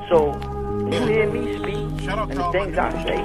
So, you hear me speak, and the things I say,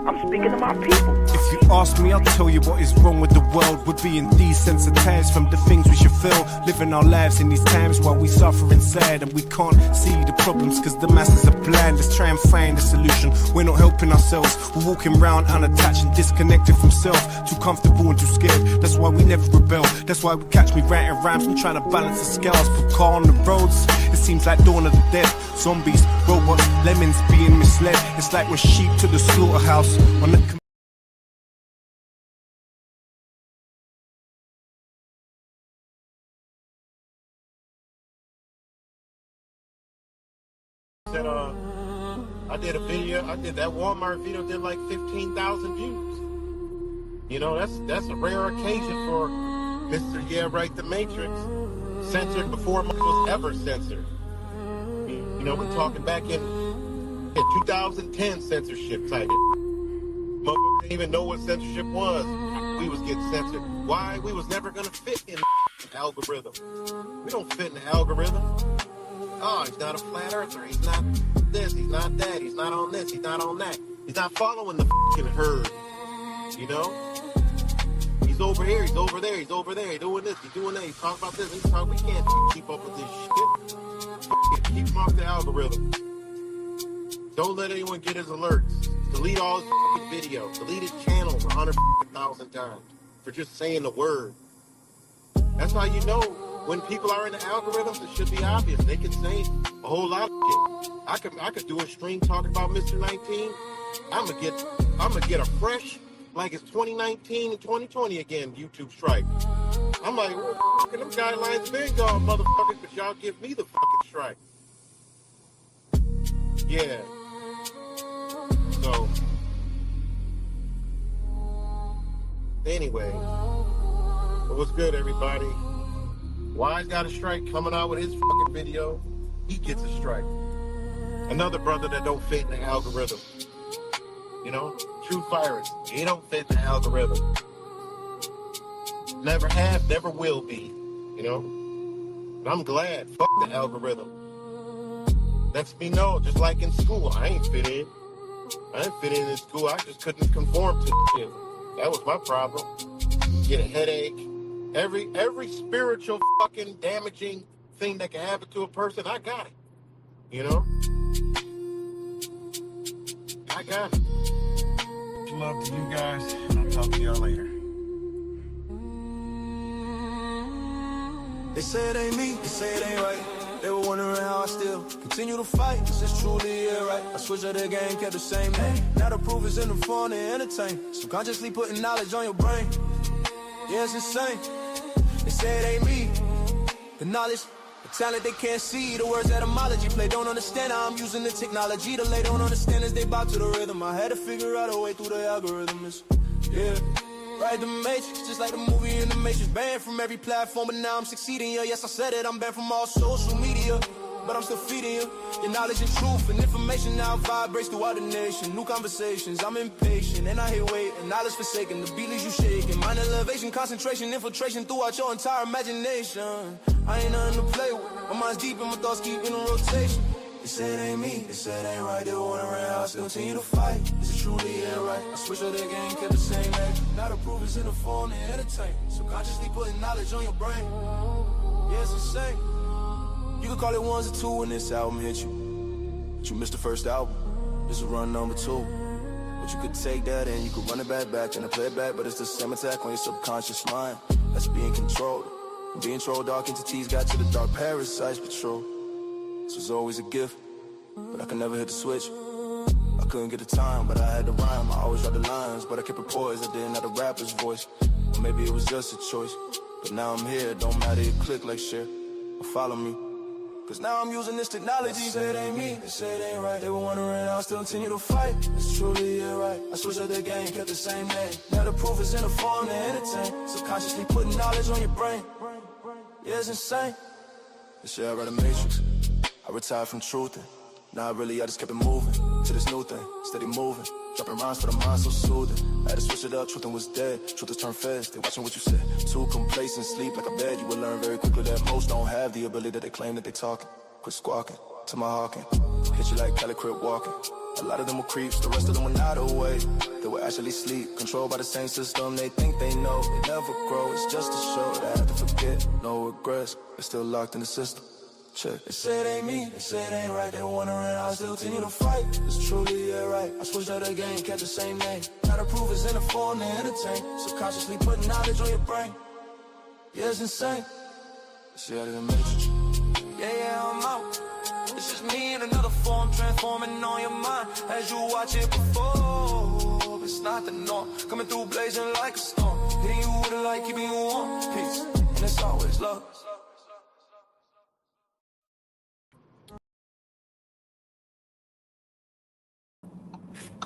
I'm speaking to my people. If you ask me, I'll tell you what is wrong with the world. We're being desensitized from the things we should feel. Living our lives in these times while we suffer inside, and we can't see the problems cause the masses are blind. Let's try and find a solution. We're not helping ourselves. We're walking around unattached and disconnected from self. Too comfortable and too scared. That's why we never rebel. That's why we catch me writing rhymes and trying to balance the scales. Put car on the roads. It seems like dawn of the dead. Zombies, robots, lemons being misled. It's like we're sheep to the slaughterhouse. On the I did a video, that Walmart video did like 15,000 views. You know, that's a rare occasion for Mr. Yeah Right the Matrix. Censored before it was ever censored. You know, we're talking back in 2010 censorship type. Motherfuckers didn't even know what censorship was. We was getting censored. Why? We was never gonna fit in the algorithm. We don't fit in the algorithm. Oh, he's not a flat earther. He's not this. He's not that. He's not on this. He's not on that. He's not following the fucking herd. You know? He's over here. He's over there. He's over there. He's doing this. He's doing that. He's talking about this. He's talking. We can't keep up with this shit. Keep him off the algorithm. Don't let anyone get his alerts. Delete all his fucking videos. Delete his channels 100,000 times for just saying the word. That's how you know when people are in the algorithms. It should be obvious. They can say a whole lot of shit. I could do a stream talking about Mr. 19. I'm gonna get a fresh, like it's 2019 and 2020 again, YouTube strike. I'm like, well, fucking them guidelines been gone, motherfuckers, but y'all give me the fucking strike. Yeah. So, anyway, what's good, everybody? Wise got a strike coming out with his fucking video. He gets a strike. Another brother that don't fit in the algorithm. You know, True Virus. He don't fit in the algorithm. Never have, never will be. You know? And I'm glad. Fuck the algorithm. Lets me know, just like in school, I ain't fit in. I didn't fit in school. I just couldn't conform to shit. That was my problem. Get a headache. Every spiritual fucking damaging thing that can happen to a person, I got it. You know? I got it. Love to you guys, and I'll talk to y'all later. They say it ain't me, they say it ain't right. They were wondering how I still continue to fight. This is truly it, right? I switched up the game, kept the same name. Now the proof is in the phone to entertain. Subconsciously putting knowledge on your brain. Yeah, it's insane. They say it ain't me. The knowledge, the talent they can't see. The words etymology play, don't understand how I'm using the technology. The lay don't understand as they bow to the rhythm. I had to figure out a way through the algorithms. Yeah. Right, the Matrix, just like the movie in the Matrix. Banned from every platform, but now I'm succeeding. Yeah, yes, I said it, I'm banned from all social media. But I'm still feeding you your knowledge and truth and information now vibrates throughout the nation. New conversations, I'm impatient and I hate waiting. Knowledge forsaken, the beat leaves you shaking. Mind elevation, concentration, infiltration throughout your entire imagination. I ain't nothing to play with. My mind's deep and my thoughts keep in a rotation. They say it ain't me, they say it ain't right. They were wondering how I still continue to fight. Is it truly it right? I switched up the game, kept the same name. Now the proof is in the phone and entertain. Subconsciously putting knowledge on your brain. Yeah, it's insane. You could call it ones or two when this album hit you. But you missed the first album. This is run number 2. But you could take that and you could run it back and play it back. But it's the same attack on your subconscious mind. That's being controlled. And being trolled, dark entities got to the dark parasites patrol. This was always a gift, but I could never hit the switch. I couldn't get the time, but I had the rhyme. I always write the lines, but I kept it poised. I didn't have the rapper's voice. Or maybe it was just a choice. But now I'm here, don't matter, you click, like, share, or follow me. Cause now I'm using this technology. They say it ain't me, they say it ain't right. They were wondering how I still continue to fight. It's truly it right. I switched up the game, kept the same name. Now the proof is in the form to entertain. Subconsciously putting knowledge on your brain. Yeah, it's insane. They say I read a Matrix. I retired from truthing. Now I just kept it moving to this new thing, steady moving. Dropping rhymes for the mind so soothing. Had to switch it up, truth was dead. Truth is turned fast, they watching what you said. Too complacent, sleep like a bed. You will learn very quickly that most don't have the ability that they claim that they talking. Quit squawking, to my hawking. Hit you like Cali Crip walking. A lot of them were creeps, the rest of them were not awake. They will actually sleep, controlled by the same system. They think they know, they never grow. It's just a show that I have to forget. No regrets, they're still locked in the system. Check. They say it ain't me, they say it ain't right. They wondering how I still continue to fight. It's truly right. I switched out the game, kept the same name. Now the proof is in the form to entertain. Subconsciously putting knowledge on your brain. Yeah, it's insane. See how they matrix. Yeah, I'm out. It's just me in another form, transforming on your mind as you watch it before. It's not the norm, coming through blazing like a storm, hitting you with a light, keeping you warm. Peace, and it's always love.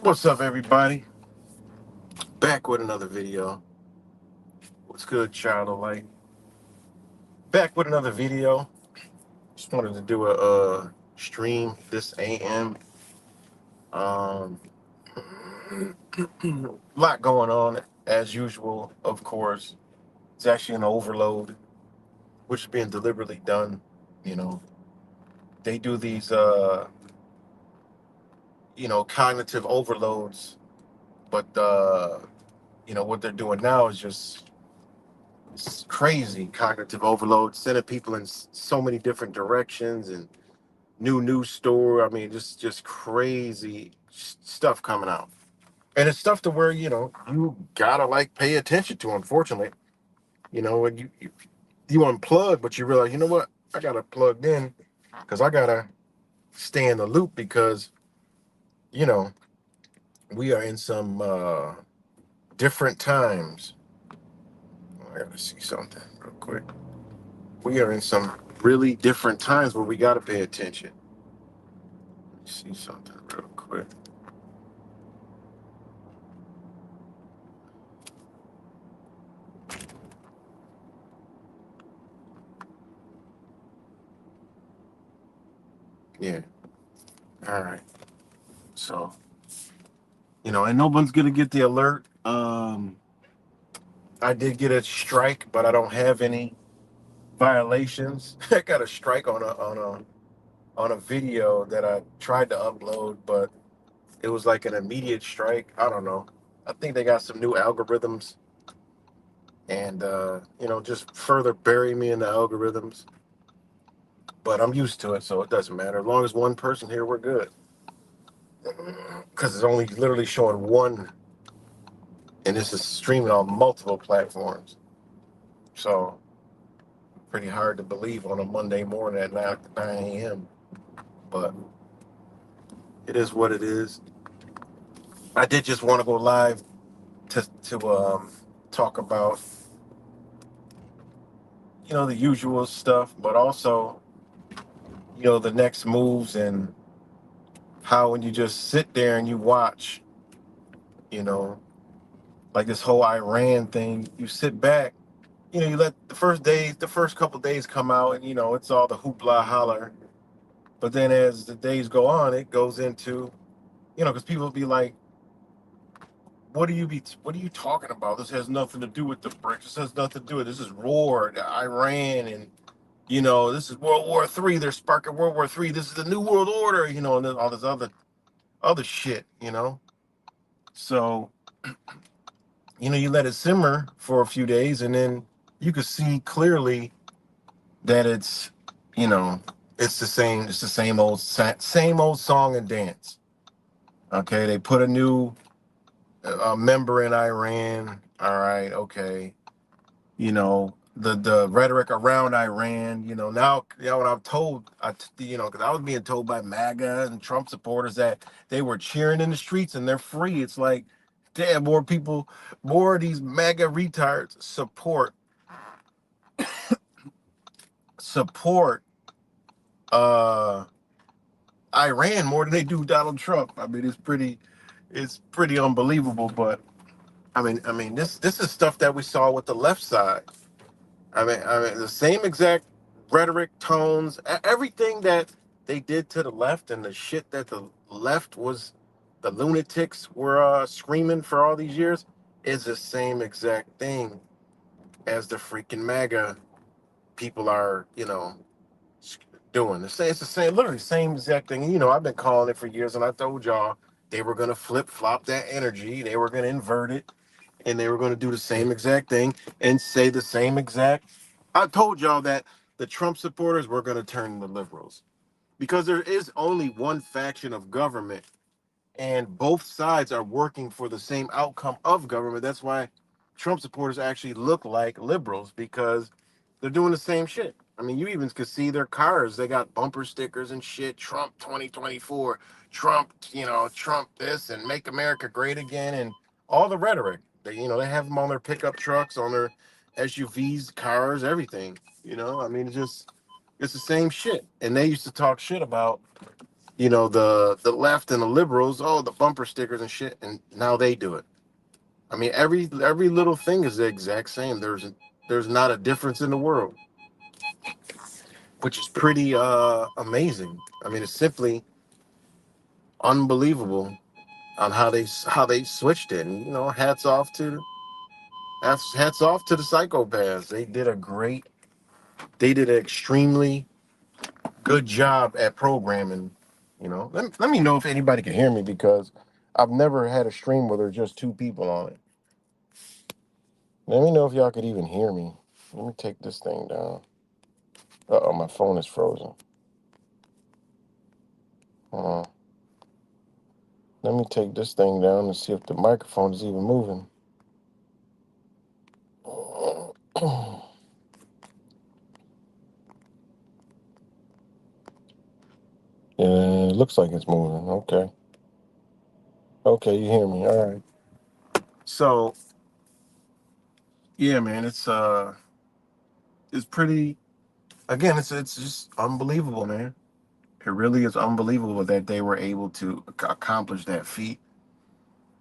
What's up, everybody? Back with another video. What's good, child of light? Back with another video. Just wanted to do a stream this AM. Lot going on as usual, of course. It's actually an overload, which is being deliberately done. You know, they do these cognitive overloads, but what they're doing now is just it's crazy cognitive overload, sending people in so many different directions and new news store. I mean, just crazy stuff coming out, and it's stuff to where you gotta like pay attention to. Unfortunately, when you unplug, but you realize, you know what, I gotta plug in because I gotta stay in the loop because we are in some different times. I gotta see something real quick. We are in some really different times where we gotta pay attention. Let me see something real quick. Yeah. All right. So, and no one's gonna get the alert. I did get a strike, but I don't have any violations. I got a strike on a video that I tried to upload, but it was like an immediate strike. I don't know. I think they got some new algorithms and just further bury me in the algorithms. But I'm used to it, so it doesn't matter. As long as one person here, we're good. Because it's only literally showing one, and this is streaming on multiple platforms. So pretty hard to believe on a Monday morning at 9 a.m. But it is what it is. I did just want to go live to talk about the usual stuff, but also the next moves and how when you just sit there and you watch, like this whole Iran thing, you sit back, you let the first couple days come out, and it's all the hoopla holler, but then as the days go on, it goes into, because people be like, what are you talking about? This has nothing to do with the BRICS. This has nothing to do with this is war, Iran, and this is World War III. They're sparking World War III. This is the New World Order, and then all this other shit, So, you let it simmer for a few days, and then you could see clearly that it's the same old song and dance. Okay, they put a new member in Iran. All right, okay. The rhetoric around Iran. Now what I'm told, because I was being told by Maga and Trump supporters that they were cheering in the streets and they're free. It's like, damn, more of these MAGA retards support Iran more than they do Donald Trump. I mean, it's pretty unbelievable. But I mean, this is stuff that we saw with the left side. I mean, the same exact rhetoric, tones, everything that they did to the left, and the shit that the left was the lunatics were screaming for all these years is the same exact thing as the freaking MAGA people are, doing. It's the same, literally same exact thing. I've been calling it for years, and I told y'all they were gonna flip flop that energy. They were gonna invert it, and they were gonna do the same exact thing and say the same exact. I told y'all that the Trump supporters were gonna turn into liberals because there is only one faction of government, and both sides are working for the same outcome of government. That's why Trump supporters actually look like liberals, because they're doing the same shit. I mean, you even could see their cars. They got bumper stickers and shit. Trump 2024, Trump, Trump this, and make America great again, and all the rhetoric. They have them on their pickup trucks, on their SUVs, cars, everything. I mean, it's the same shit. And they used to talk shit about the left and the liberals, oh, the bumper stickers and shit, and now they do it. I mean, every little thing is the exact same. There's not a difference in the world, which is pretty amazing. I mean, it's simply unbelievable on how they switched it. And, hats off to the psychopaths. They did an extremely good job at programming. Let me know if anybody can hear me, because I've never had a stream where there's just two people on it. Let me know if y'all could even hear me. Let me take this thing down. Uh-oh, my phone is frozen. Hold on. Let me take this thing down and see if the microphone is even moving. Yeah, it looks like it's moving. Okay. Okay, you hear me. All right. So, yeah, man, it's pretty, again, it's just unbelievable, man. It really is unbelievable that they were able to accomplish that feat.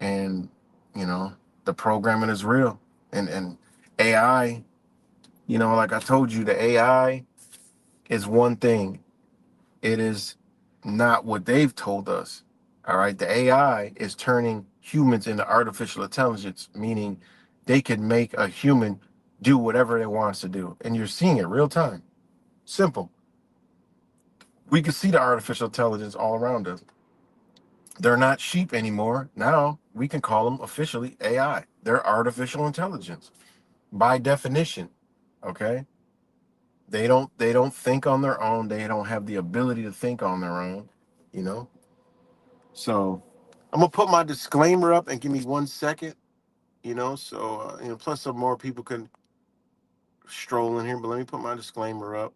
And, the programming is real. And AI, like I told you, the AI is one thing. It is not what they've told us. All right. The AI is turning humans into artificial intelligence, meaning they can make a human do whatever it wants to do. And you're seeing it real time. Simple. We can see the artificial intelligence all around us. They're not sheep anymore. Now we can call them officially AI. They're artificial intelligence by definition. Okay. They don't think on their own. They don't have the ability to think on their own, So I'm gonna put my disclaimer up, and give me 1 second, plus some more people can stroll in here, but let me put my disclaimer up.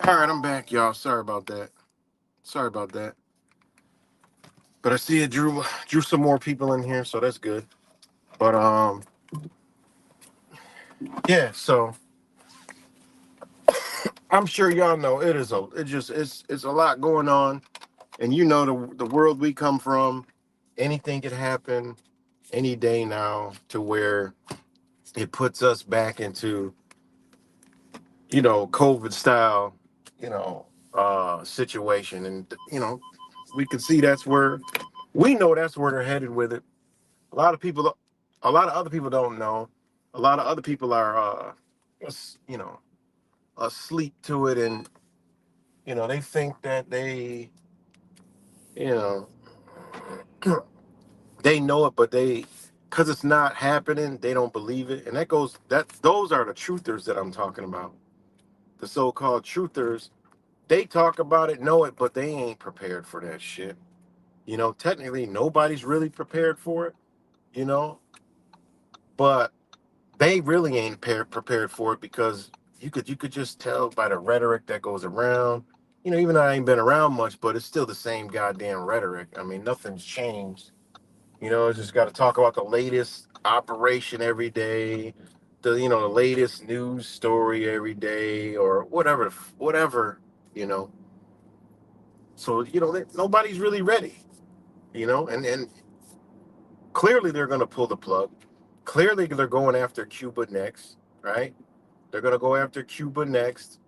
All right, I'm back, y'all. Sorry about that. Sorry about that. But I see it drew some more people in here, so that's good. But yeah. So I'm sure y'all know it's a lot going on, and you know the world we come from. Anything could happen any day now, to where it puts us back into COVID style, situation, and we can see we know that's where they're headed with it. A lot of people, a lot of other people don't know. A lot of other people are, just, asleep to it, and they think that you know, they know it, but because it's not happening, they don't believe it, and those are the truthers that I'm talking about. The so-called truthers, they talk about it, know it, but they ain't prepared for that shit. Technically, nobody's really prepared for it. You know, but they really ain't prepared for it, because you could just tell by the rhetoric that goes around. Even though I ain't been around much, but it's still the same goddamn rhetoric. I mean, nothing's changed. It's just got to talk about the latest operation every day, the latest news story every day, or whatever. You know, so nobody's really ready. And clearly they're going to pull the plug. Clearly they're going after Cuba next, right? They're gonna go after Cuba next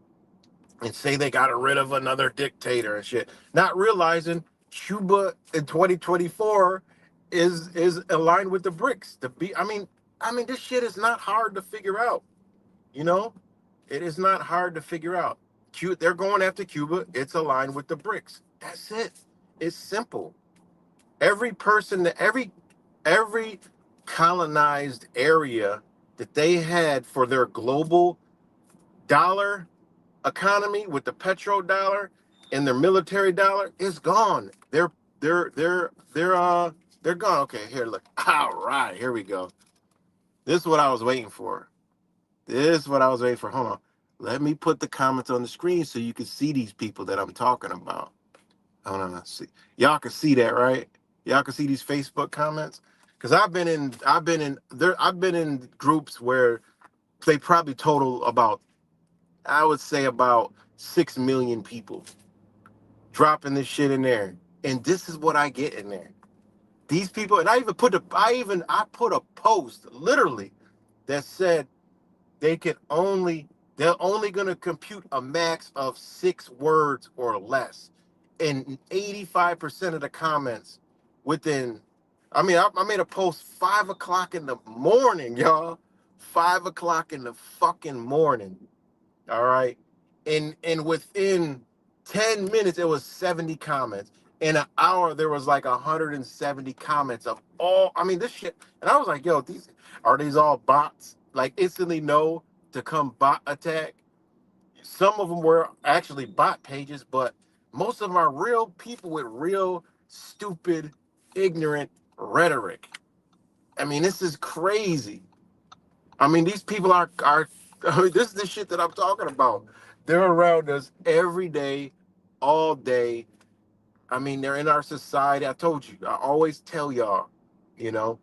and say they got rid of another dictator and shit, not realizing Cuba in 2024 is aligned with the BRICS. I mean, this shit is not hard to figure out. You know, it is not hard to figure out. They're going after Cuba. It's aligned with the BRICS. That's it. It's simple. Every person, every colonized area that they had for their global dollar economy, with the petrodollar and their military dollar, is gone. They're gone. Okay, here, look. All right, here we go. This is what I was waiting for. This is what I was waiting for. Hold on. Let me put the comments on the screen so you can see these people that I'm talking about. Hold on. Let's see. Y'all can see that, right? Y'all can see these Facebook comments. Because I've been in groups where they probably total about, I would say, about 6 million people dropping this shit in there. And this is what I get in there. These people, and I put a post literally that said they could only they're only gonna compute a max of 6 words or less. And 85% of the comments within, I made a post 5 o'clock in the morning, y'all. 5 o'clock in the fucking morning. All right. And within 10 minutes, it was 70 comments. In an hour, there was like 170 comments of all. I mean, this shit. And I was like, yo, these all bots? Like, instantly no to come bot attack. Some of them were actually bot pages, but most of them are real people with real stupid, ignorant rhetoric. I mean, this is crazy. I mean, these people are I mean, this is the shit that I'm talking about. They're around us every day, all day. I mean, they're in our society. I told you. I always tell y'all, you know,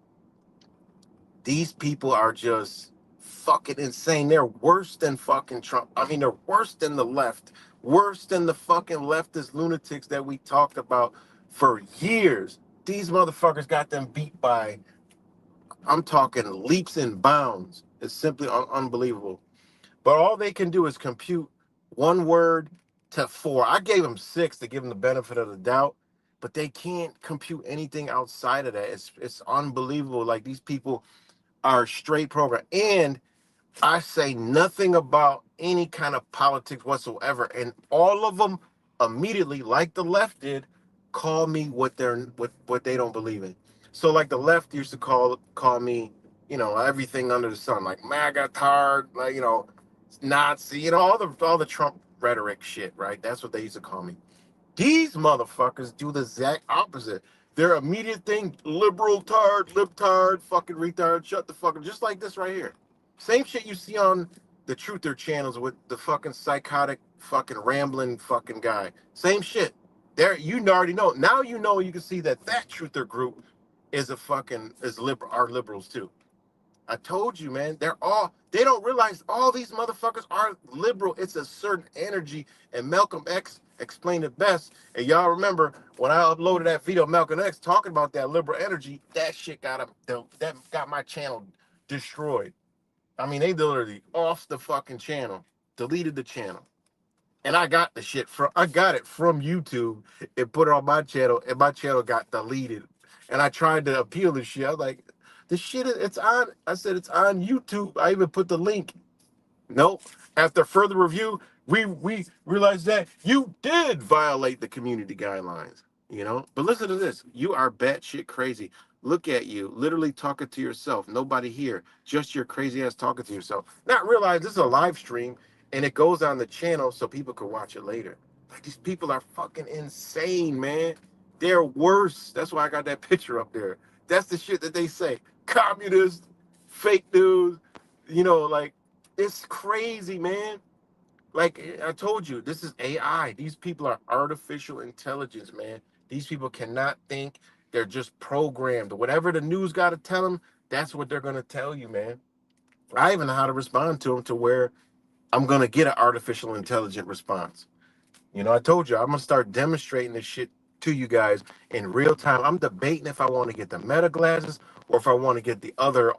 these people are just fucking insane. They're worse than fucking Trump. I mean, they're worse than the left. Worse than the fucking leftist lunatics that we talked about for years. These motherfuckers got them beat by, I'm talking leaps and bounds. It's simply unbelievable. But all they can do is compute 1 word to 4. I gave them 6 to give them the benefit of the doubt, but they can't compute anything outside of that. It's unbelievable. Like, these people are straight program. And I say nothing about any kind of politics whatsoever. And all of them immediately, like the left did, call me what they don't believe in. So like the left used to call me, everything under the sun, like Maga tard, like, Nazi, all the Trump rhetoric shit, right? That's what they used to call me. These motherfuckers do the exact opposite. Their immediate thing, liberal tard, libtard, fucking retard, shut the fuck up. Just like this right here. Same shit you see on the truther channels with the fucking psychotic, fucking rambling fucking guy. Same shit. There, you already know. Now you know. You can see that truther group is a fucking is liberal. Are liberals too. I told you, man. They don't realize all these motherfuckers are liberal. It's a certain energy, and Malcolm X explained it best. And y'all remember when I uploaded that video, Malcolm X talking about that liberal energy. That shit that got my channel destroyed. I mean, they literally off the fucking channel, deleted the channel. And I got it from YouTube and put it on my channel, and my channel got deleted. And I tried to appeal this shit. I was like, this shit, it's on. I said it's on YouTube. I even put the link. Nope. After further review, we realized that you did violate the community guidelines. But listen to this. You are batshit crazy. Look at you, literally talking to yourself. Nobody here, just your crazy ass talking to yourself. Not realize this is a live stream and it goes on the channel so people can watch it later. Like these people are fucking insane, man. They're worse. That's why I got that picture up there. That's the shit that they say. Communist, fake news, like it's crazy, man. Like I told you, this is AI. These people are artificial intelligence, man. These people cannot think. They're just programmed. Whatever the news got to tell them, that's what they're going to tell you, man. I even know how to respond to them to where I'm going to get an artificial intelligent response. I told you, I'm going to start demonstrating this shit to you guys in real time. I'm debating if I want to get the Meta glasses or if I want to get the other,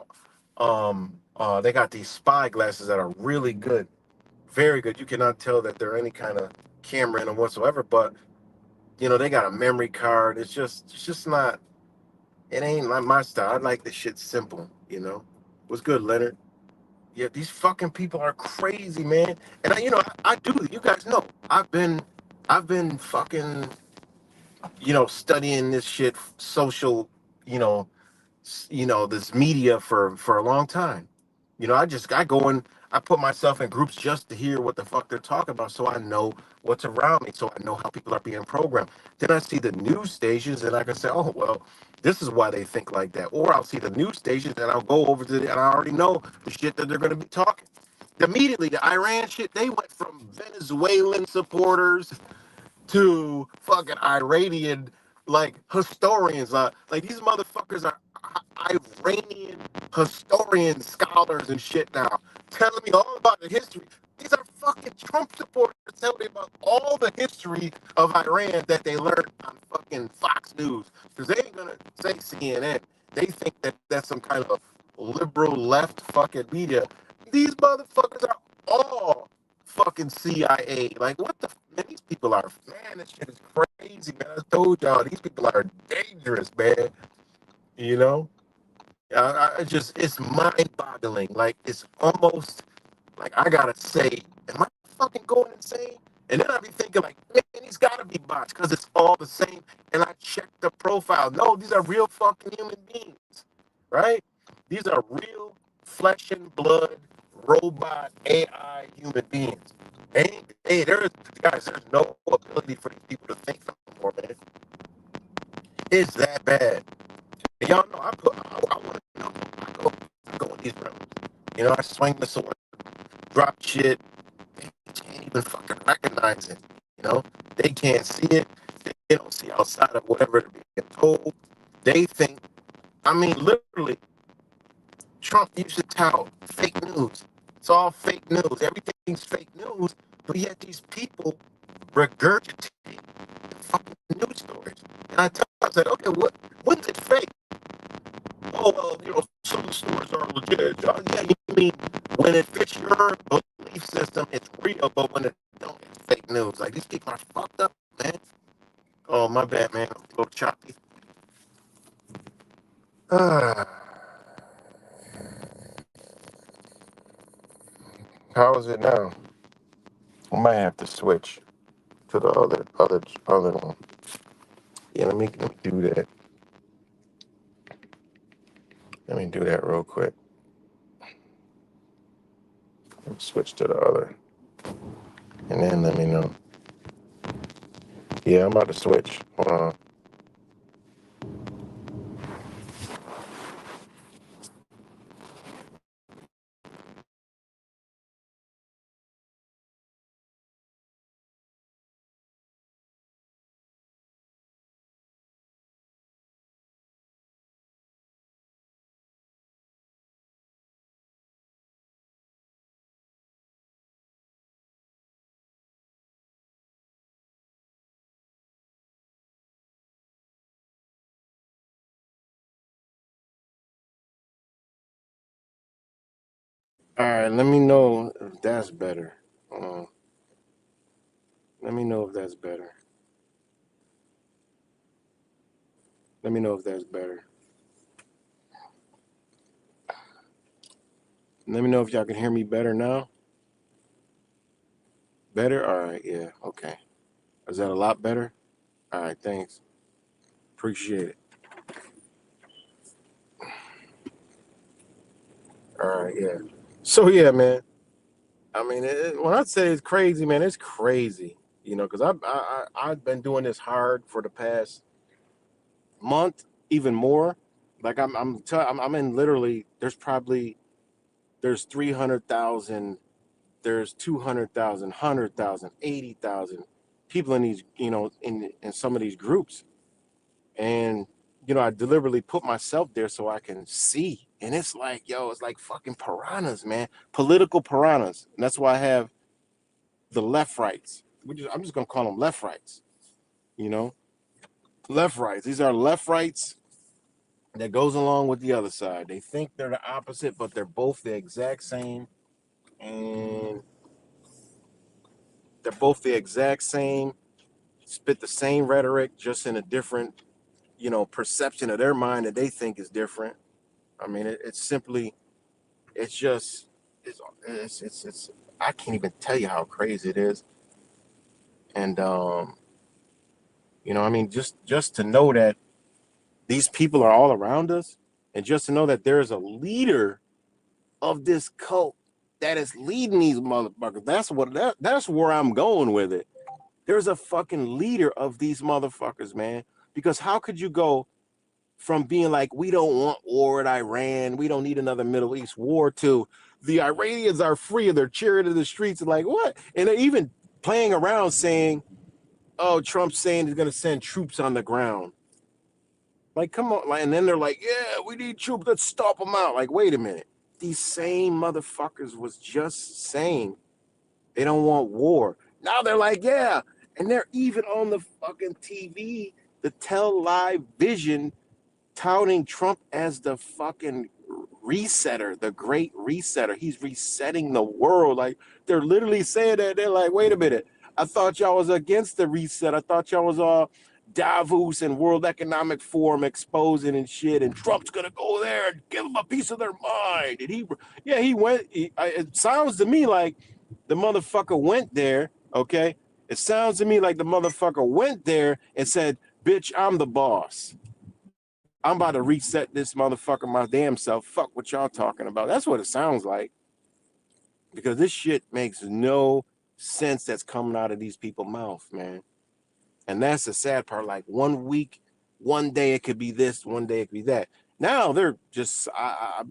they got these spy glasses that are really good. Very good. You cannot tell that they're any kind of camera in them whatsoever, but they got a memory card. It's just not, it ain't like my style. I like the shit simple. What's good, Leonard? Yeah, these fucking people are crazy, man. And I do. You guys know. I've been fucking, studying this shit, social, you know, this media for a long time. I go and I put myself in groups just to hear what the fuck they're talking about, so I know what's around me, so I know how people are being programmed. Then I see the news stations, and I can say, oh well, this is why they think like that. Or I'll see the news stations, and I'll go over to and I already know the shit that they're going to be talking. Immediately, the Iran shit, they went from Venezuelan supporters to fucking Iranian like historians. Like these motherfuckers are Iranian historian scholars and shit now, telling me all about the history. These are fucking Trump supporters telling me about all the history of Iran that they learned on fucking Fox News. Because they ain't gonna say CNN. They think that that's some kind of liberal left fucking media. These motherfuckers are all fucking CIA. Like, what the man? These people are, man, this shit is crazy, man. I told y'all, these people are dangerous, man. You know? It's mind-boggling. Like, it's almost like I gotta say, am I fucking going insane? And then I be thinking, like, man, he's gotta be bots because it's all the same. And I check the profile. No, these are real fucking human beings, right? These are real flesh and blood, robot, AI human beings. There's no ability for these people to think no more, man. It's that bad. And y'all know I want to know. I go in these rooms. I swing the sword, drop shit. They can't even fucking recognize it. They can't see it. They don't see outside of whatever they're being told. They think, I mean, literally, Trump used to tout fake news. It's all fake news. Everything's fake news. But yet these people regurgitate the fucking news stories. And I said, okay, when's it fake? Oh, well, some of the stories are legit. Yeah, you mean when it fits your belief system, it's real, but when it don't, it's fake news. Like, these people are fucked up, man. Oh, my bad, man. I'm a little choppy. How is it now? I might have to switch to the other one. Yeah, let me do that. Let me do that real quick. Let me switch to the other. And then let me know. Yeah, I'm about to switch. Hold on. All right, let me know if that's better. Hold on. Let me know if that's better. Let me know if that's better. Let me know if y'all can hear me better now. Better? All right, yeah, okay. Is that a lot better? All right, thanks. Appreciate it. All right, yeah. So yeah, man. I mean, when I say it's crazy, man, it's crazy. You know, because I've been doing this hard for the past month, even more. Like I'm in literally. There's 300,000, there's 200,000, 100,000, 80,000 people in these, in some of these groups, and I deliberately put myself there so I can see, and it's like, yo, it's like fucking piranhas, man, political piranhas, and that's why I have the left rights. I'm just gonna call them left rights, you know, left rights. These are left rights that goes along with the other side. They think they're the opposite, but they're both the exact same, and they're both the exact same, spit the same rhetoric, just in a different, perception of their mind that they think is different. I mean, it's simply, it's just, it's I can't even tell you how crazy it is. And, I mean, just to know that these people are all around us, and just to know that there is a leader of this cult that is leading these motherfuckers. That's where I'm going with it. There's a fucking leader of these motherfuckers, man. Because how could you go from being like, we don't want war with Iran, we don't need another Middle East war, to the Iranians are free and they're cheering in the streets, and like, what? And they're even playing around saying, oh, Trump's saying he's going to send troops on the ground. Like, come on. Like, and then they're like, yeah, we need troops. Let's stop them out. Like, wait a minute. These same motherfuckers was just saying they don't want war. Now they're like, yeah. And they're even on the fucking TV, the Tell Live Vision, touting Trump as the fucking resetter, the great resetter. He's resetting the world. Like, they're literally saying that. They're like, wait a minute. I thought y'all was against the reset. I thought y'all was Davos and World Economic Forum exposing and shit. And Trump's gonna go there and give them a piece of their mind. And he went. It sounds to me like the motherfucker went there. Okay, it sounds to me like the motherfucker went there and said, "Bitch, I'm the boss. I'm about to reset this motherfucker my damn self. Fuck what y'all talking about." That's what it sounds like. Because this shit makes no sense that's coming out of these people's mouth, man. And that's the sad part. Like, 1 week, one day it could be this, one day it could be that. Now they're just, I've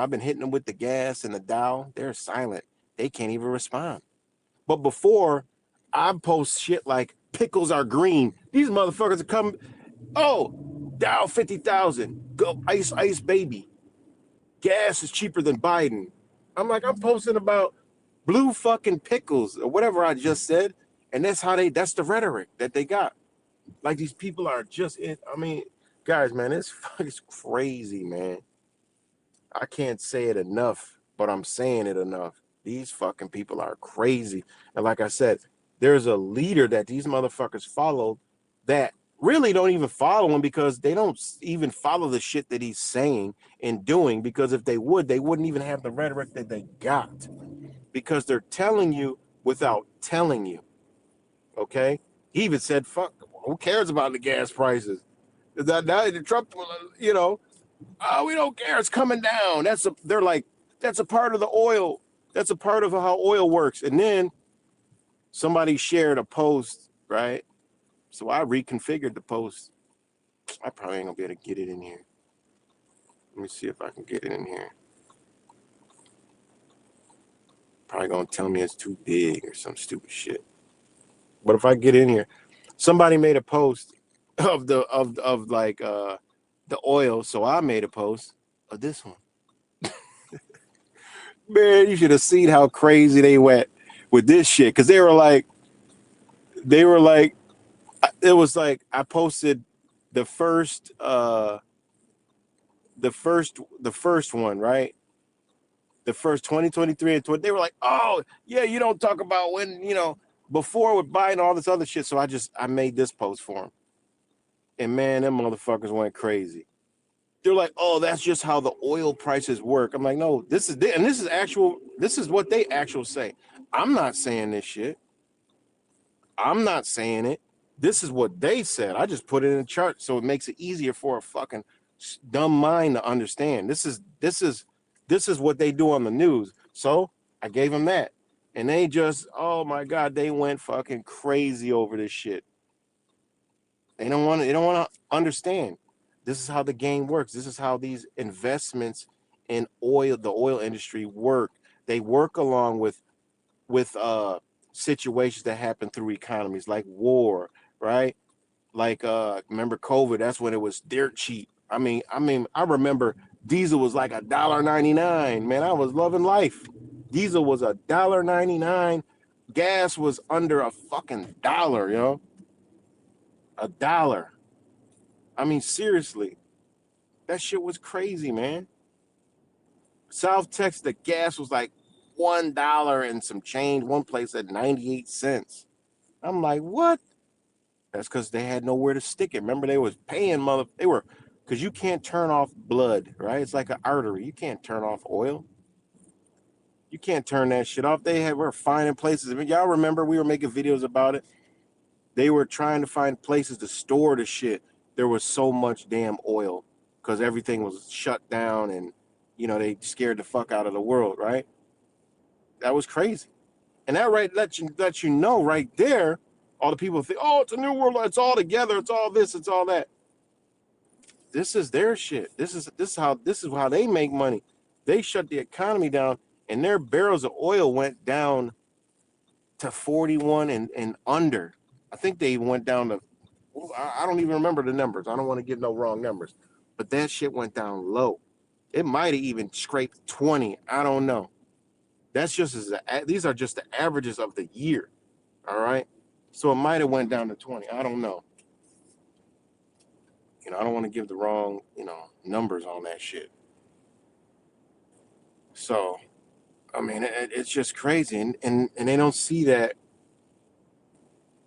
been hitting them with the gas and the dial. They're silent. They can't even respond. But before, I post shit like pickles are green. These motherfuckers are coming. Oh, Dow 50,000. Go ice baby. Gas is cheaper than Biden. I'm like, I'm posting about blue fucking pickles or whatever I just said. And that's the rhetoric that they got. Like, these people are just, I mean, guys, man, it's crazy, man. I can't say it enough, but I'm saying it enough. These fucking people are crazy. And like I said, there's a leader that these motherfuckers follow that really don't even follow him, because they don't even follow the shit that he's saying and doing, because if they would, they wouldn't even have the rhetoric that they got, because they're telling you without telling you. Okay? He even said, fuck, who cares about the gas prices? That Trump, we don't care. It's coming down. They're like, that's a part of the oil. That's a part of how oil works. And then somebody shared a post, right? So I reconfigured the post. I probably ain't gonna be able to get it in here. Let me see if I can get it in here. Probably gonna tell me it's too big or some stupid shit. But if I get in here, somebody made a post of the oil, so I made a post of this one. Man, you should have seen how crazy they went with this shit, because it was like, I posted the first one, right? the first 2023 and 20, they were like, oh, yeah, you don't talk about when, before with buying all this other shit. So I made this post for them. And man, them motherfuckers went crazy. They're like, oh, that's just how the oil prices work. I'm like, no, this is what they actually say. I'm not saying this shit. I'm not saying it. This is what they said. I just put it in a chart so it makes it easier for a fucking dumb mind to understand. This is what they do on the news. So I gave them that. And they just, oh my God, they went fucking crazy over this shit. They don't want to understand. This is how the game works. This is how these investments in the oil industry work. They work along with situations that happen through economies like war, right? Like remember COVID, that's when it was dirt cheap. I mean, I remember diesel was like $1.99. Man, I was loving life. Diesel was $1.99. Gas was under a fucking dollar, $1. I mean, seriously, that shit was crazy, man. South Texas, the gas was like $1 and some change. One place at 98 cents. I'm like, what? That's because they had nowhere to stick it. Remember, they was paying because you can't turn off blood, right? It's like an artery. You can't turn off oil. You can't turn that shit off. We're finding places. I mean, y'all remember we were making videos about it. They were trying to find places to store the shit. There was so much damn oil because everything was shut down and, they scared the fuck out of the world, right? That was crazy. And that let you know right there, all the people think, oh, it's a new world. It's all together. It's all this. It's all that. This is their shit. This is how they make money. They shut the economy down and their barrels of oil went down to 41 and under. I think they went down to, I don't even remember the numbers. I don't want to give no wrong numbers, but that shit went down low. It might have even scraped 20. I don't know. That's these are just the averages of the year. All right. So it might have went down to 20. I don't know. I don't want to give the wrong, numbers on that shit. So, I mean, it's just crazy. And they don't see that.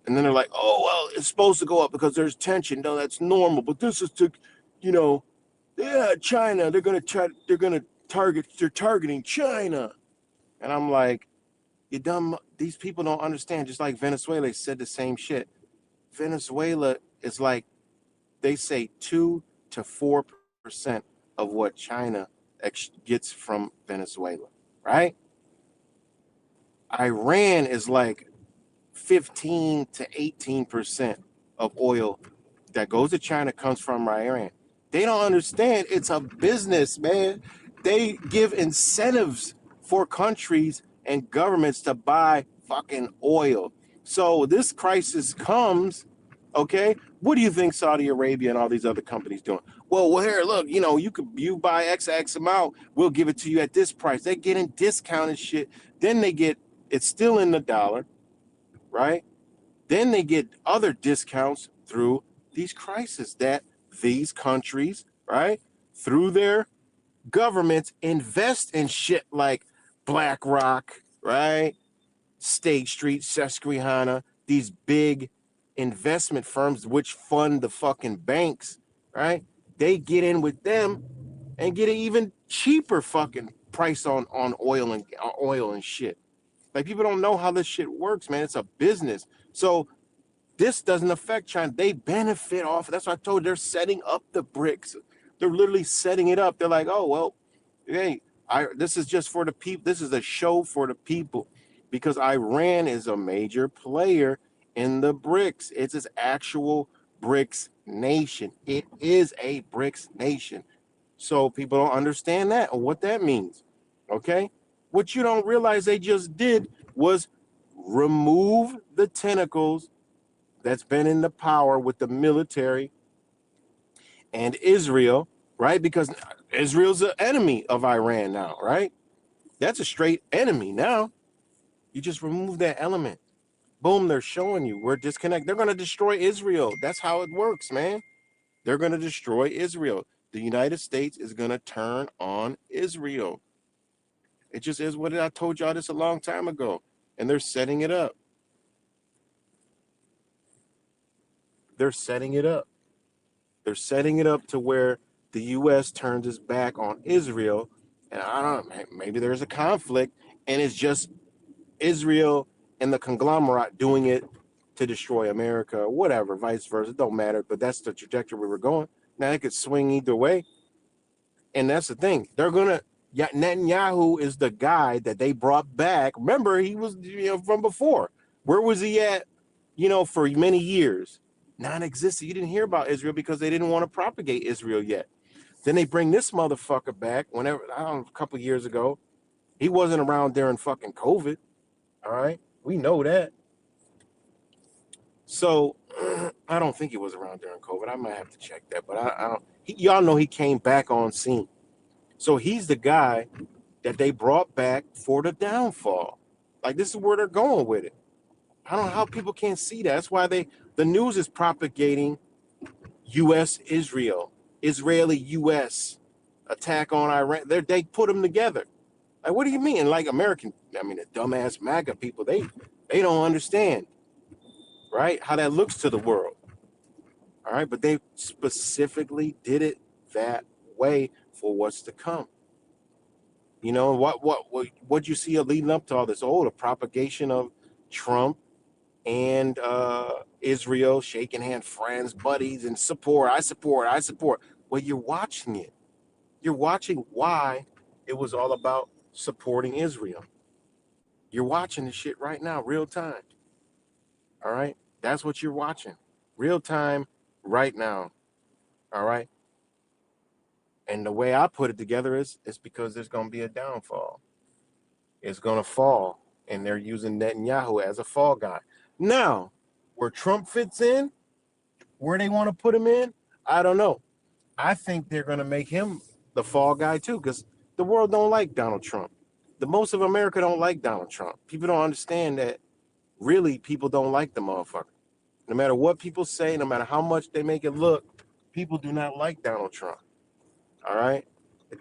And then they're like, oh, well, it's supposed to go up because there's tension. No, that's normal. But this is China, they're targeting China. And I'm like, you dumb, these people don't understand. Just like Venezuela said the same shit. Venezuela is like, they say 2 to 4% of what China gets from Venezuela, right? Iran is like 15 to 18% of oil that goes to China comes from Iran. They don't understand. It's a business, man. They give incentives for countries and governments to buy fucking oil. So this crisis comes, okay? What do you think Saudi Arabia and all these other companies doing? Well, here, look, you buy X amount, we'll give it to you at this price. They're getting discounted shit. Then it's still in the dollar, right? Then they get other discounts through these crises that these countries, right, through their governments invest in shit like BlackRock, right, State Street, Susquehanna, these big investment firms which fund the fucking banks, right? They get in with them and get an even cheaper fucking price on oil and shit. Like, people don't know how this shit works, man. It's a business. So this doesn't affect China. They benefit off. That's what I told you. They're setting up the BRICS. They're literally setting it up. They're like, oh, well, hey, this is just for the people. This is a show for the people because Iran is a major player in the BRICS. It's its actual BRICS nation. It is a BRICS nation. So people don't understand that or what that means, okay? What you don't realize they just did was remove the tentacles that's been in the power with the military and Israel, right? Because Israel's an enemy of Iran now, right? That's a straight enemy now. You just remove that element. Boom, they're showing you we're disconnected. They're going to destroy Israel. That's how it works, man. They're going to destroy Israel. The United States is going to turn on Israel. It just is what I told y'all this a long time ago. And they're setting it up. They're setting it up. They're setting it up to where the U.S. turns its back on Israel. And I don't know, maybe there's a conflict and it's just Israel and the conglomerate doing it to destroy America or whatever, vice versa. It don't matter, but that's the trajectory we were going. Now it could swing either way. And that's the thing. They're going to, Netanyahu is the guy that they brought back. Remember, he was from before. Where was he at, for many years? Non-existent. You didn't hear about Israel because they didn't want to propagate Israel yet. Then they bring this motherfucker back whenever, I don't know, a couple of years ago. He wasn't around during fucking COVID. All right. We know that. So I don't think he was around during COVID. I might have to check that, but I don't. Y'all know he came back on scene. So he's the guy that they brought back for the downfall. Like, this is where they're going with it. I don't know how people can't see that. That's why the news is propagating U.S.-Israel, Israeli-U.S. attack on Iran. They put them together. Like, what do you mean? Like, the dumbass Maga people, they don't understand, right, how that looks to the world. All right, but they specifically did it that way for what's to come. What you see leading up to all this? The propagation of Trump and Israel shaking hand, friends, buddies, and support. I support. Well, you're watching it. You're watching why it was all about supporting Israel. You're watching this shit right now, real time. All right, that's what you're watching, real time, right now. All right. And the way I put it together is because there's going to be a downfall. It's going to fall. And they're using Netanyahu as a fall guy. Now, where Trump fits in, where they want to put him in, I don't know. I think they're going to make him the fall guy too, because the world don't like Donald Trump. The most of America don't like Donald Trump. People don't understand that really people don't like the motherfucker. No matter what people say, no matter how much they make it look, people do not like Donald Trump. All right?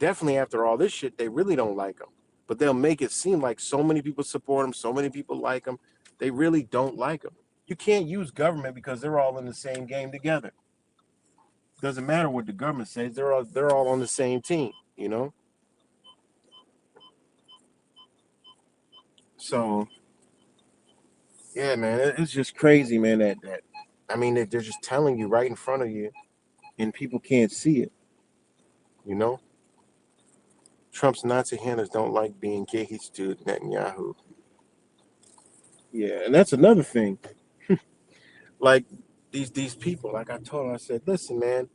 Definitely after all this shit, they really don't like him. But they'll make it seem like so many people support him, so many people like him. They really don't like him. You can't use government because they're all in the same game together. Doesn't matter what the government says, they're all on the same team, So, yeah, man, it's just crazy, man, that they're just telling you right in front of you and people can't see it. Trump's Nazi handlers don't like being engaged to Netanyahu. Yeah, and that's another thing. Like these people, like I told them, I said, listen, man,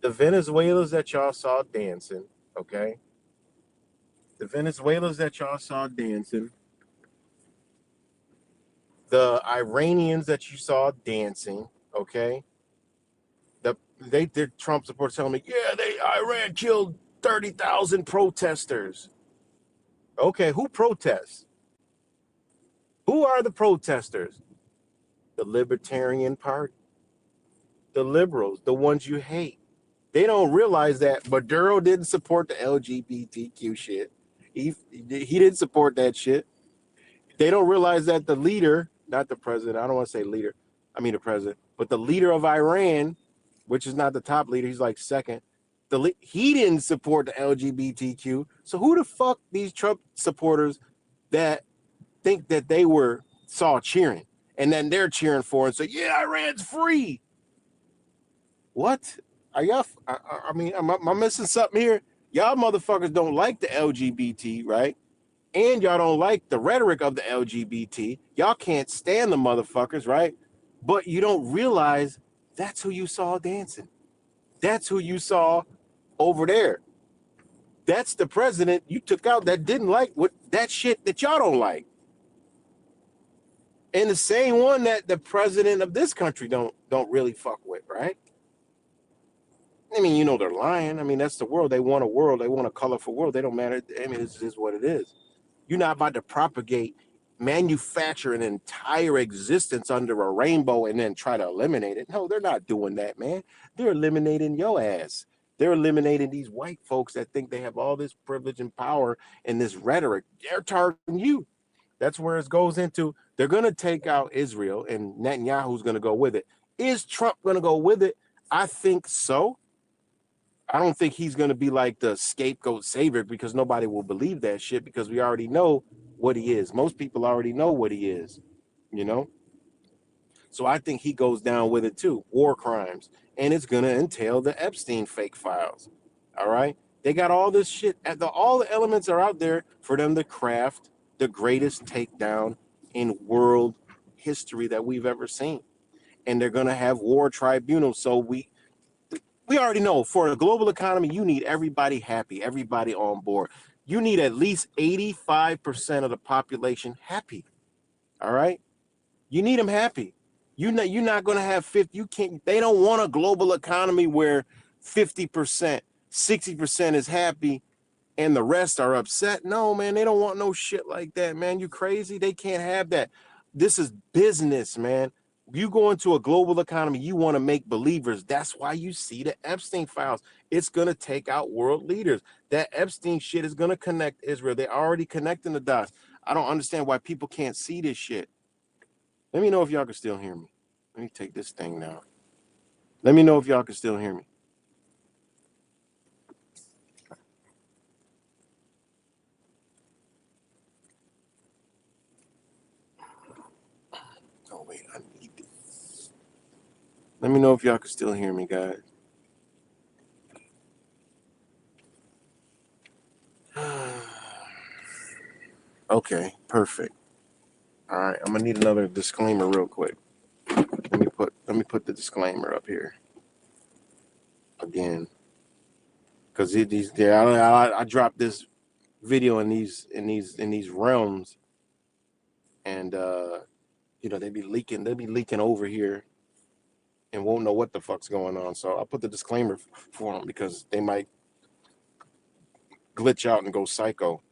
the Venezuelans that y'all saw dancing, okay? The Venezuelans that y'all saw dancing, the Iranians that you saw dancing, okay? They did Trump supporters telling me, Iran killed 30,000 protesters. Okay, who protests? Who are the protesters? The Libertarian Party, the liberals, the ones you hate. They don't realize that Maduro didn't support the LGBTQ shit. He didn't support that shit. They don't realize that the leader, not the president, I don't want to say leader, I mean the president, but the leader of Iran, which is not the top leader, he's like second, he didn't support the LGBTQ. So who the fuck these Trump supporters that think that they saw cheering and then they're cheering for and say, yeah, Iran's free? What? Are y'all, am I missing something here? Y'all motherfuckers don't like the LGBT, right? And y'all don't like the rhetoric of the LGBT. Y'all can't stand the motherfuckers, right? But you don't realize that's who you saw dancing. That's who you saw over there. That's the president you took out that didn't like that shit that y'all don't like. And the same one that the president of this country don't really fuck with, right? I mean, they're lying. I mean, that's the world. They want a colorful world. They don't matter. I mean, this is what it is. You're not about to manufacture an entire existence under a rainbow and then try to eliminate it. No, they're not doing that, man. They're eliminating your ass. They're eliminating these white folks that think they have all this privilege and power and this rhetoric. They're targeting you. That's where it goes into. They're going to take out Israel, and Netanyahu's going to go with it. Is Trump going to go with it? I think so. I don't think he's going to be like the scapegoat savior, because nobody will believe that shit, because we already know what he is. Most people already know what he is, you know? So I think he goes down with it too. War crimes. And it's going to entail the Epstein fake files. All right? They got all this shit. All the elements are out there for them to craft the greatest takedown in world history that we've ever seen. And they're going to have war tribunals. So we already know, for a global economy, you need everybody happy, everybody on board. You need at least 85% of the population happy. All right? You need them happy. You're not going to have 50. You can't. They don't want a global economy where 50%, 60% is happy and the rest are upset. No, man, they don't want no shit like that, man. You crazy? They can't have that. This is business, man. You go into a global economy, you want to make believers. That's why you see the Epstein files. It's going to take out world leaders. That Epstein shit is going to connect Israel. They're already connecting the dots. I don't understand why people can't see this shit. Let me know if y'all can still hear me. Let me take this thing down. Let me know if y'all can still hear me. Oh, wait, I need this. Let me know if y'all can still hear me, guys. Okay, perfect. All right, I'm gonna need another disclaimer real quick. Let me put the disclaimer up here again, because I dropped this video in these realms, and they'll be leaking over here and won't know what the fuck's going on. So I'll put the disclaimer for them, because they might glitch out and go psycho.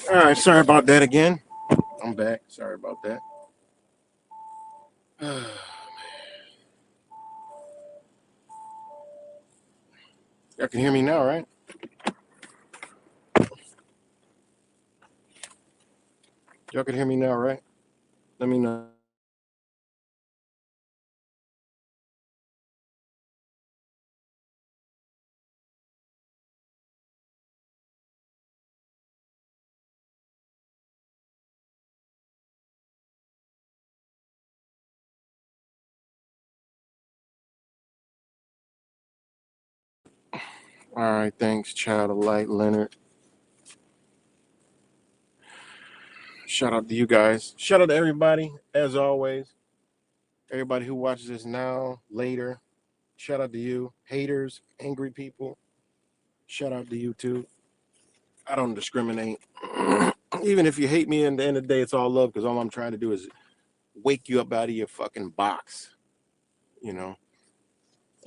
All right, sorry about that again. I'm back. Sorry about that. Y'all can hear me now, right? Y'all can hear me now, right? Let me know. All right, thanks, Child of Light, Leonard. Shout out to you guys. Shout out to everybody, as always. Everybody who watches this now, later. Shout out to you. Haters, angry people. Shout out to you too. I don't discriminate. Even if you hate me, at the end of the day, it's all love because all I'm trying to do is wake you up out of your fucking box, you know?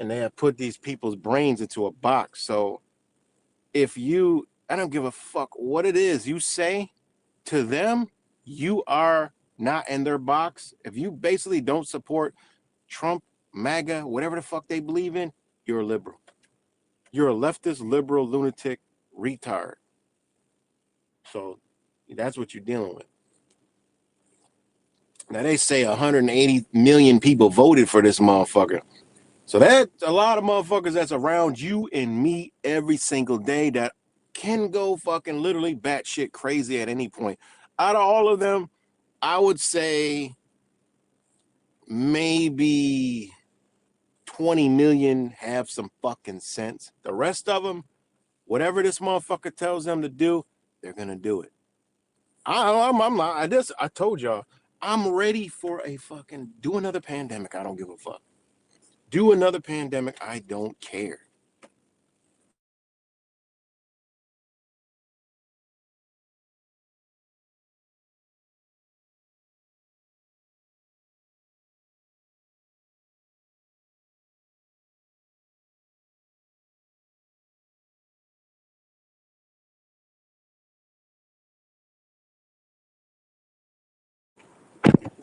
And they have put these people's brains into a box. So I don't give a fuck what it is you say to them, you are not in their box. If you basically don't support Trump, Maga, whatever the fuck they believe in, you're a liberal. You're a leftist, liberal, lunatic, retard. So that's what you're dealing with. Now they say 180 million people voted for this motherfucker. So that's a lot of motherfuckers that's around you and me every single day that can go fucking literally batshit crazy at any point. Out of all of them, I would say maybe 20 million have some fucking sense. The rest of them, whatever this motherfucker tells them to do, they're gonna do it. I'm not. I told y'all, I'm ready for a fucking do another pandemic. I don't give a fuck. Do another pandemic. I don't care.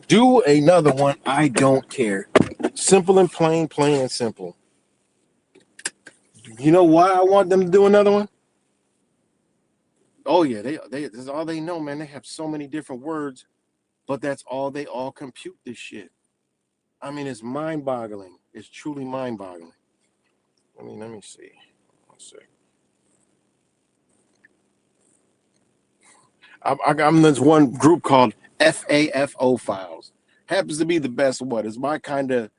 Do another one. I don't care. Simple and plain, plain and simple. You know why I want them to do another one? Oh yeah, they this is all they know, man. They have so many different words, but that's all they all compute this shit. I mean, it's mind-boggling. It's truly mind-boggling. Let me see. One sec. I'm this one group called FAFO files. Happens to be the best one. It's my kind of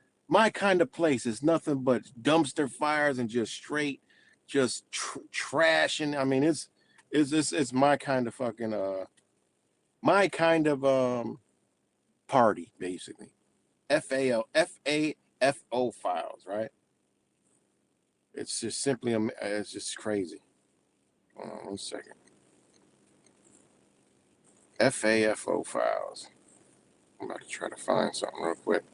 place. It's nothing but dumpster fires and just straight, just trash. And I mean, it's my kind of fucking my kind of party basically. FAFO files, right? It's just simply it's just crazy. Hold on 1 second. FAFO files. I'm about to try to find something real quick.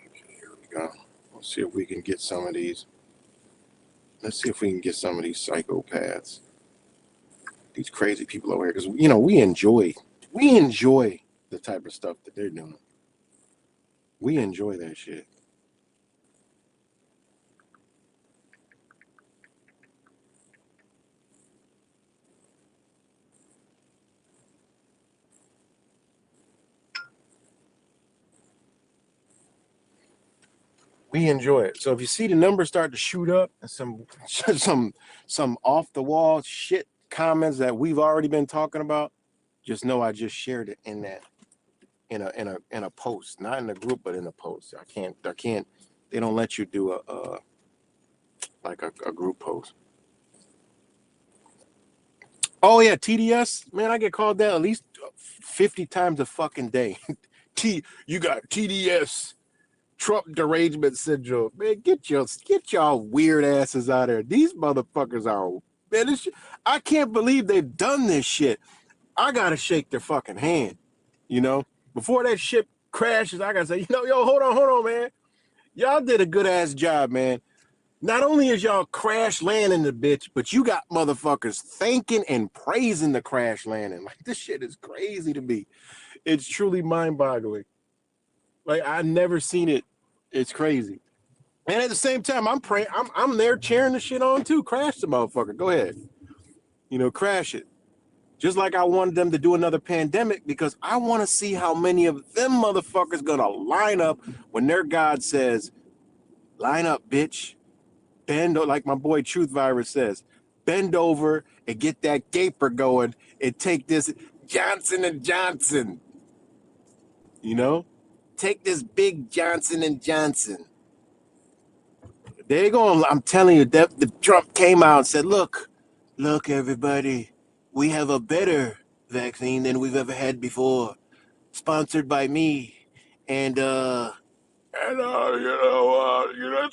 Okay, here we go. Let's see if we can get some of these. Let's see if we can get some of these psychopaths, these crazy people over here, because we enjoy the type of stuff that they're doing. We enjoy that shit. We enjoy it. So if you see the numbers start to shoot up and some off the wall shit comments that we've already been talking about, just know I just shared it in that in a post, not in a group, but in a post. I can't. They don't let you do a group post. Oh yeah, TDS, man, I get called that at least 50 times a fucking day. You got TDS, Trump derangement syndrome. Man, get y'all weird asses out of there. These motherfuckers are, man. I can't believe they've done this shit. I gotta shake their fucking hand, before that shit crashes, I gotta say, yo, hold on, man. Y'all did a good ass job, man. Not only is y'all crash landing the bitch, but you got motherfuckers thanking and praising the crash landing. Like, this shit is crazy to me. It's truly mind-boggling. Like, I've never seen it. It's crazy. And at the same time, I'm there cheering the shit on too. Crash the motherfucker. Go ahead. Crash it. Just like I wanted them to do another pandemic, because I want to see how many of them motherfuckers gonna line up when their God says, line up, bitch. Bend, like my boy Truth Virus says, bend over and get that gaper going and take this Johnson & Johnson. Take this big Johnson & Johnson. They're going, I'm telling you, that the Trump came out and said, look, everybody, we have a better vaccine than we've ever had before, sponsored by me. And it's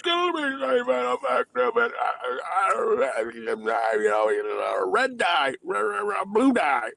gonna be safe and effective, and red dye, blue dye.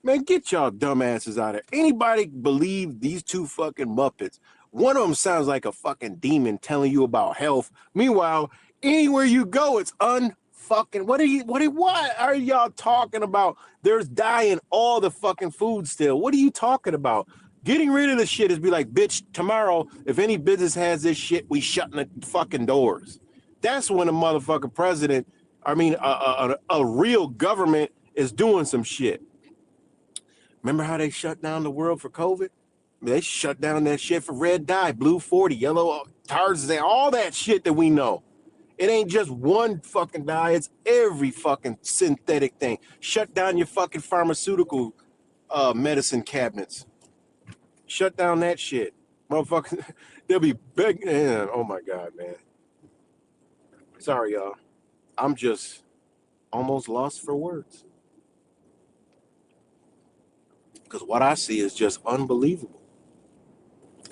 Man, get y'all dumbasses out of there. Anybody believe these two fucking Muppets? One of them sounds like a fucking demon telling you about health. Meanwhile, anywhere you go, it's unfucking. What are y'all talking about? There's dye in all the fucking food still. What are you talking about? Getting rid of the shit is be like, bitch, tomorrow, if any business has this shit, we shutting the fucking doors. That's when a motherfucking president, a real government is doing some shit. Remember how they shut down the world for COVID? They shut down that shit for red dye, blue 40, yellow Tarzan, all that shit that we know. It ain't just one fucking dye, it's every fucking synthetic thing. Shut down your fucking pharmaceutical medicine cabinets. Shut down that shit. Motherfucker, they'll be big. Oh my God, man. Sorry, y'all. I'm just almost lost for words. Because what I see is just unbelievable.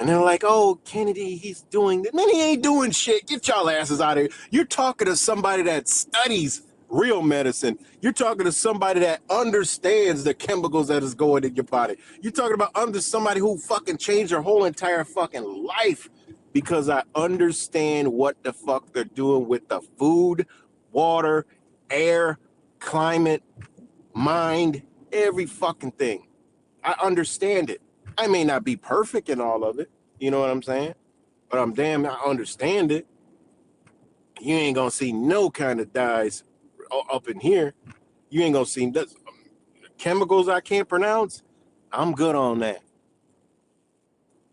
And they're like, oh, Kennedy, he's doing that. Man, he ain't doing shit. Get y'all asses out of here. You're talking to somebody that studies real medicine. You're talking to somebody that understands the chemicals that is going in your body. You're talking about somebody who fucking changed their whole entire fucking life because I understand what the fuck they're doing with the food, water, air, climate, mind, every fucking thing. I understand it. I may not be perfect in all of it. You know what I'm saying? But I understand it. You ain't gonna see no kind of dyes up in here. You ain't gonna see chemicals I can't pronounce. I'm good on that.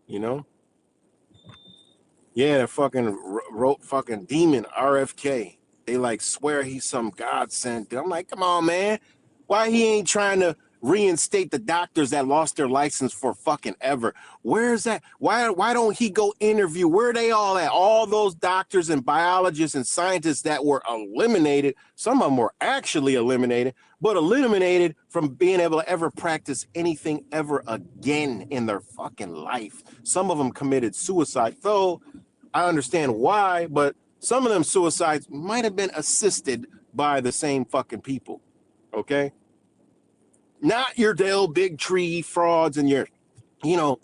Yeah, the fucking wrote fucking demon RFK. They like swear he's some godsend. I'm like, come on, man. Why he ain't trying to reinstate the doctors that lost their license for fucking ever? Where's that? Why don't he go interview? Where are they all at? All those doctors and biologists and scientists that were eliminated. Some of them were actually eliminated, but eliminated from being able to ever practice anything ever again in their fucking life. Some of them committed suicide, though I understand why, but some of them suicides might have been assisted by the same fucking people. Okay? Not your Dale Big Tree frauds and your, oh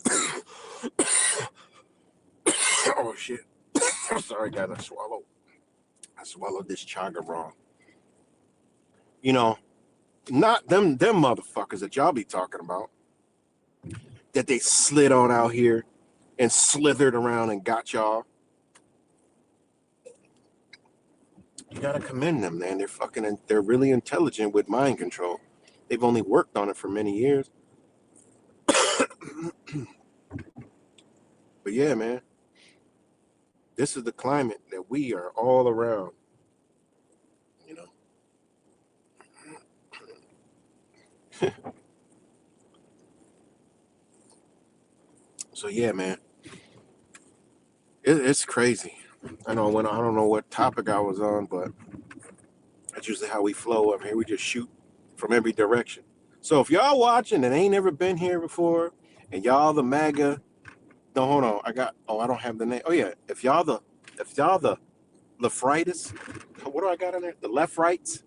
shit. I'm sorry, guys, I swallowed this chaga wrong. Not them motherfuckers that y'all be talking about, that they slid on out here and slithered around and got y'all. You gotta commend them, man. They're really intelligent with mind control. They've only worked on it for many years. But yeah, man, this is the climate that we are all around. So yeah, man, it's crazy. I don't know what topic I was on, but that's usually how we flow up here. We just shoot from every direction. So if y'all watching and ain't never been here before, and y'all the Maga, no, hold on, I don't have the name. Oh yeah, if y'all the leftitis, what do I got in there? The left rights,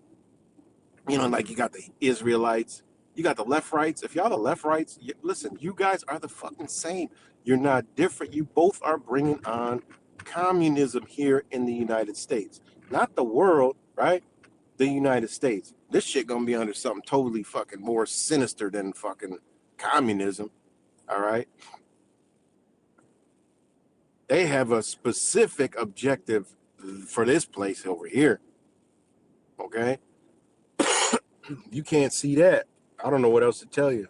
like you got the Israelites, You got the left rights. If y'all the left rights, listen, you guys are the fucking same. You're not different. You both are bringing on communism here in the United States, not the world, right? The United States. This shit gonna be under something totally fucking more sinister than fucking communism. All right. They have a specific objective for this place over here. Okay. You can't see that. I don't know what else to tell you.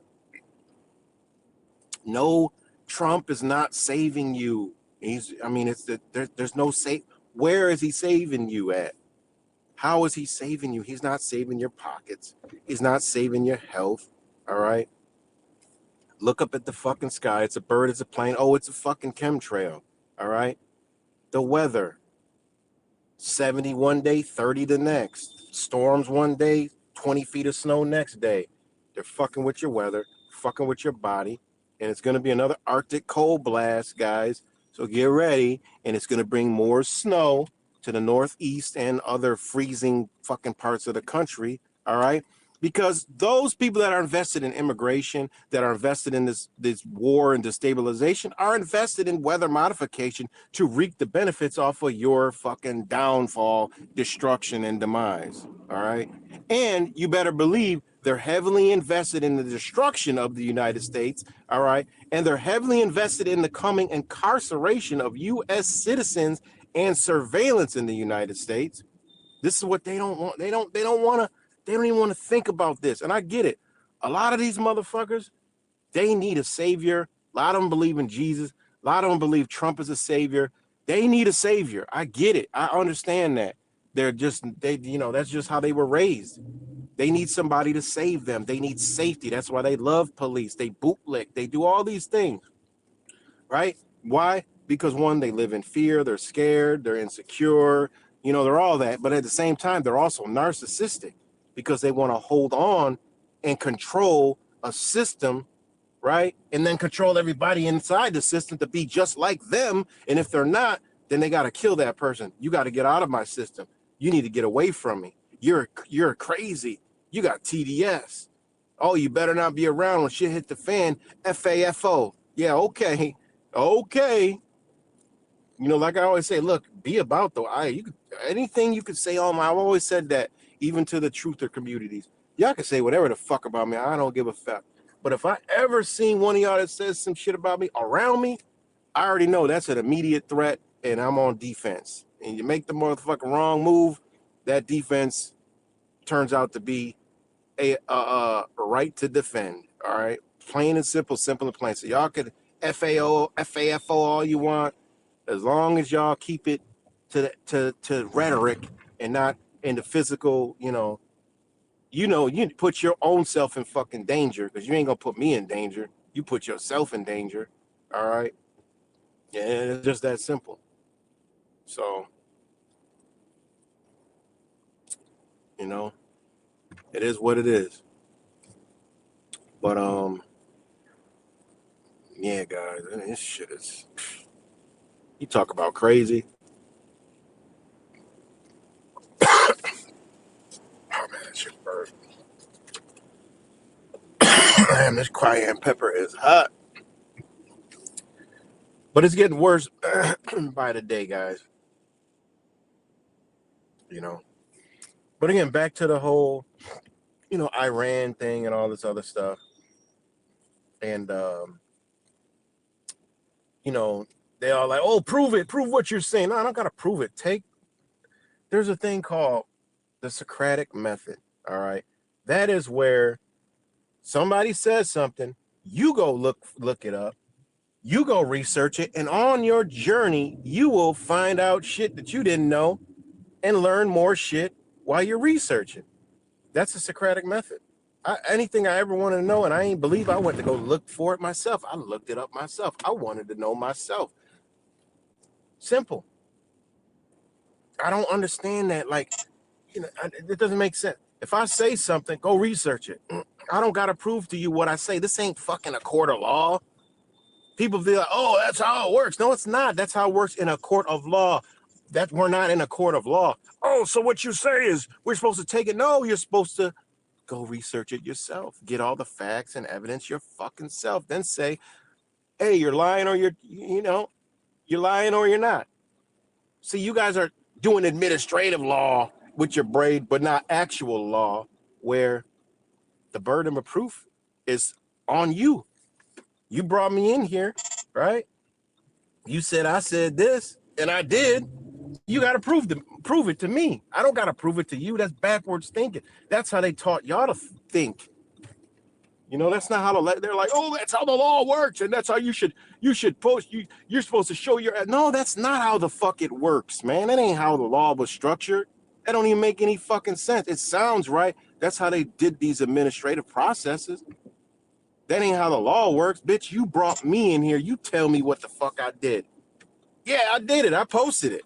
No, Trump is not saving you. There's no save. Where is he saving you at? How is he saving you? He's not saving your pockets. He's not saving your health. All right. Look up at the fucking sky. It's a bird. It's a plane. Oh, it's a fucking chemtrail. All right. The weather. 70 one day, 30 the next. Storms one day, 20 feet of snow next day. They're fucking with your weather, fucking with your body. And it's going to be another Arctic cold blast, guys. So get ready. And it's going to bring more snow to the Northeast and other freezing fucking parts of the country. All right. Because those people that are invested in immigration, that are invested in this war and destabilization, are invested in weather modification to reap the benefits off of your fucking downfall, destruction, and demise. All right. And you better believe they're heavily invested in the destruction of the United States. All right. And they're heavily invested in the coming incarceration of U.S. citizens and surveillance in the United States. This is what they don't want. They don't want to. They don't even want to think about this. And I get it. A lot of these motherfuckers, they need a savior. A lot of them believe in Jesus. A lot of them believe Trump is a savior. They need a savior. I get it. I understand that. That's just how they were raised. They need somebody to save them. They need safety. That's why they love police. They bootlick. They do all these things. Right? Why? Because one, they live in fear. They're scared. They're insecure. They're all that. But at the same time, they're also narcissistic, because they want to hold on and control a system, right? And then control everybody inside the system to be just like them. And if they're not, then they got to kill that person. You got to get out of my system. You need to get away from me. You're crazy. You got TDS. Oh, you better not be around when shit hit the fan. FAFO. Yeah, okay. Okay. Like I always say, look, be about anything you could say on my, I've always said that, even to the truther communities. Y'all can say whatever the fuck about me. I don't give a fuck. But if I ever seen one of y'all that says some shit about me around me, I already know that's an immediate threat, and I'm on defense. And you make the motherfucking wrong move, that defense turns out to be a right to defend. All right, plain and simple, simple and plain. So y'all could FAFO all you want, as long as y'all keep it to rhetoric and not in the physical. You put your own self in fucking danger, because you ain't gonna put me in danger. You put yourself in danger. All right. Yeah, it's just that simple. So, it is what it is. But yeah, guys, this shit is. You talk about crazy. Oh man, that shit burns. Man, this cayenne pepper is hot. But it's getting worse by the day, guys. But again, back to the whole, Iran thing and all this other stuff. And, they all like, oh, prove it. Prove what you're saying. No, I don't got to prove it. There's a thing called the Socratic method. All right. That is where somebody says something, you go look it up, you go research it, and on your journey, you will find out shit that you didn't know and learn more shit while you're researching. That's the Socratic method. Anything I ever wanted to know, and I ain't believe, I went to go look for it myself. I looked it up myself. I wanted to know myself. Simple. I don't understand that. Like, it doesn't make sense. If I say something, go research it. I don't got to prove to you what I say. This ain't fucking a court of law. People feel like, oh, that's how it works. No, it's not. That's how it works in a court of law. We're not in a court of law. Oh, so what you say is we're supposed to take it? No, you're supposed to go research it yourself. Get all the facts and evidence your fucking self. Then say, hey, you're lying or you're lying or you're not. See, you guys are doing administrative law with your brain, but not actual law, where the burden of proof is on you. You brought me in here, right? You said I said this, and I did. You got to prove it to me. I don't got to prove it to you. That's backwards thinking. That's how they taught y'all to think. You know, that's not how they're like, oh, that's how the law works, and that's how you should post. You're supposed to show your. No, that's not how the fuck it works, man. That ain't how the law was structured. That don't even make any fucking sense. It sounds right. That's how they did these administrative processes. That ain't how the law works, bitch. You brought me in here. You tell me what the fuck I did. Yeah, I did it. I posted it.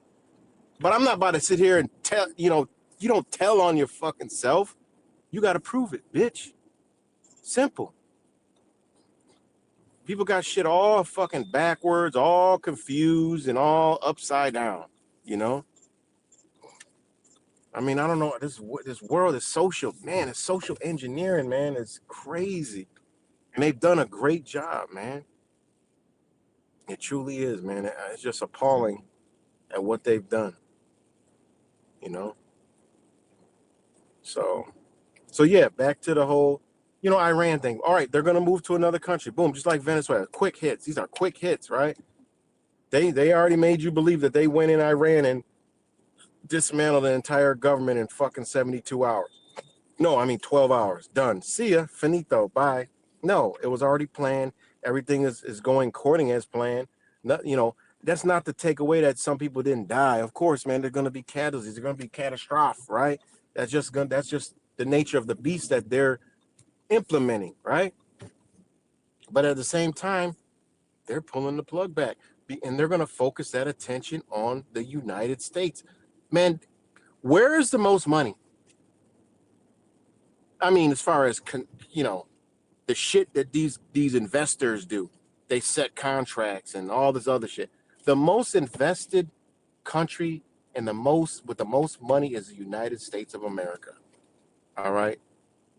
But I'm not about to sit here and tell, you don't tell on your fucking self. You got to prove it, bitch. Simple. People got shit all fucking backwards, all confused, and all upside down, you know? I mean, I don't know. This world is social. Man, it's social engineering, man. It's crazy. And they've done a great job, man. It truly is, man. It's just appalling at what they've done, you know? So yeah, back to the whole, Iran thing. All right, they're going to move to another country. Boom, just like Venezuela. Quick hits. These are quick hits, right? They already made you believe that they went in Iran and dismantled the entire government in fucking 72 hours. No, I mean 12 hours. Done. See ya. Finito. Bye. No, it was already planned. Everything is going according as planned. That's not to take away that some people didn't die. Of course, man, they're going to be casualties. They're going to be catastrophic, right? That's just the nature of the beast that they're implementing, right? But at the same time, they're pulling the plug back, and they're going to focus that attention on the United States. Man, where is the most money? I mean, as far as the shit that these investors do, they set contracts and all this other shit. The most invested country and with the most money is the United States of America. All right.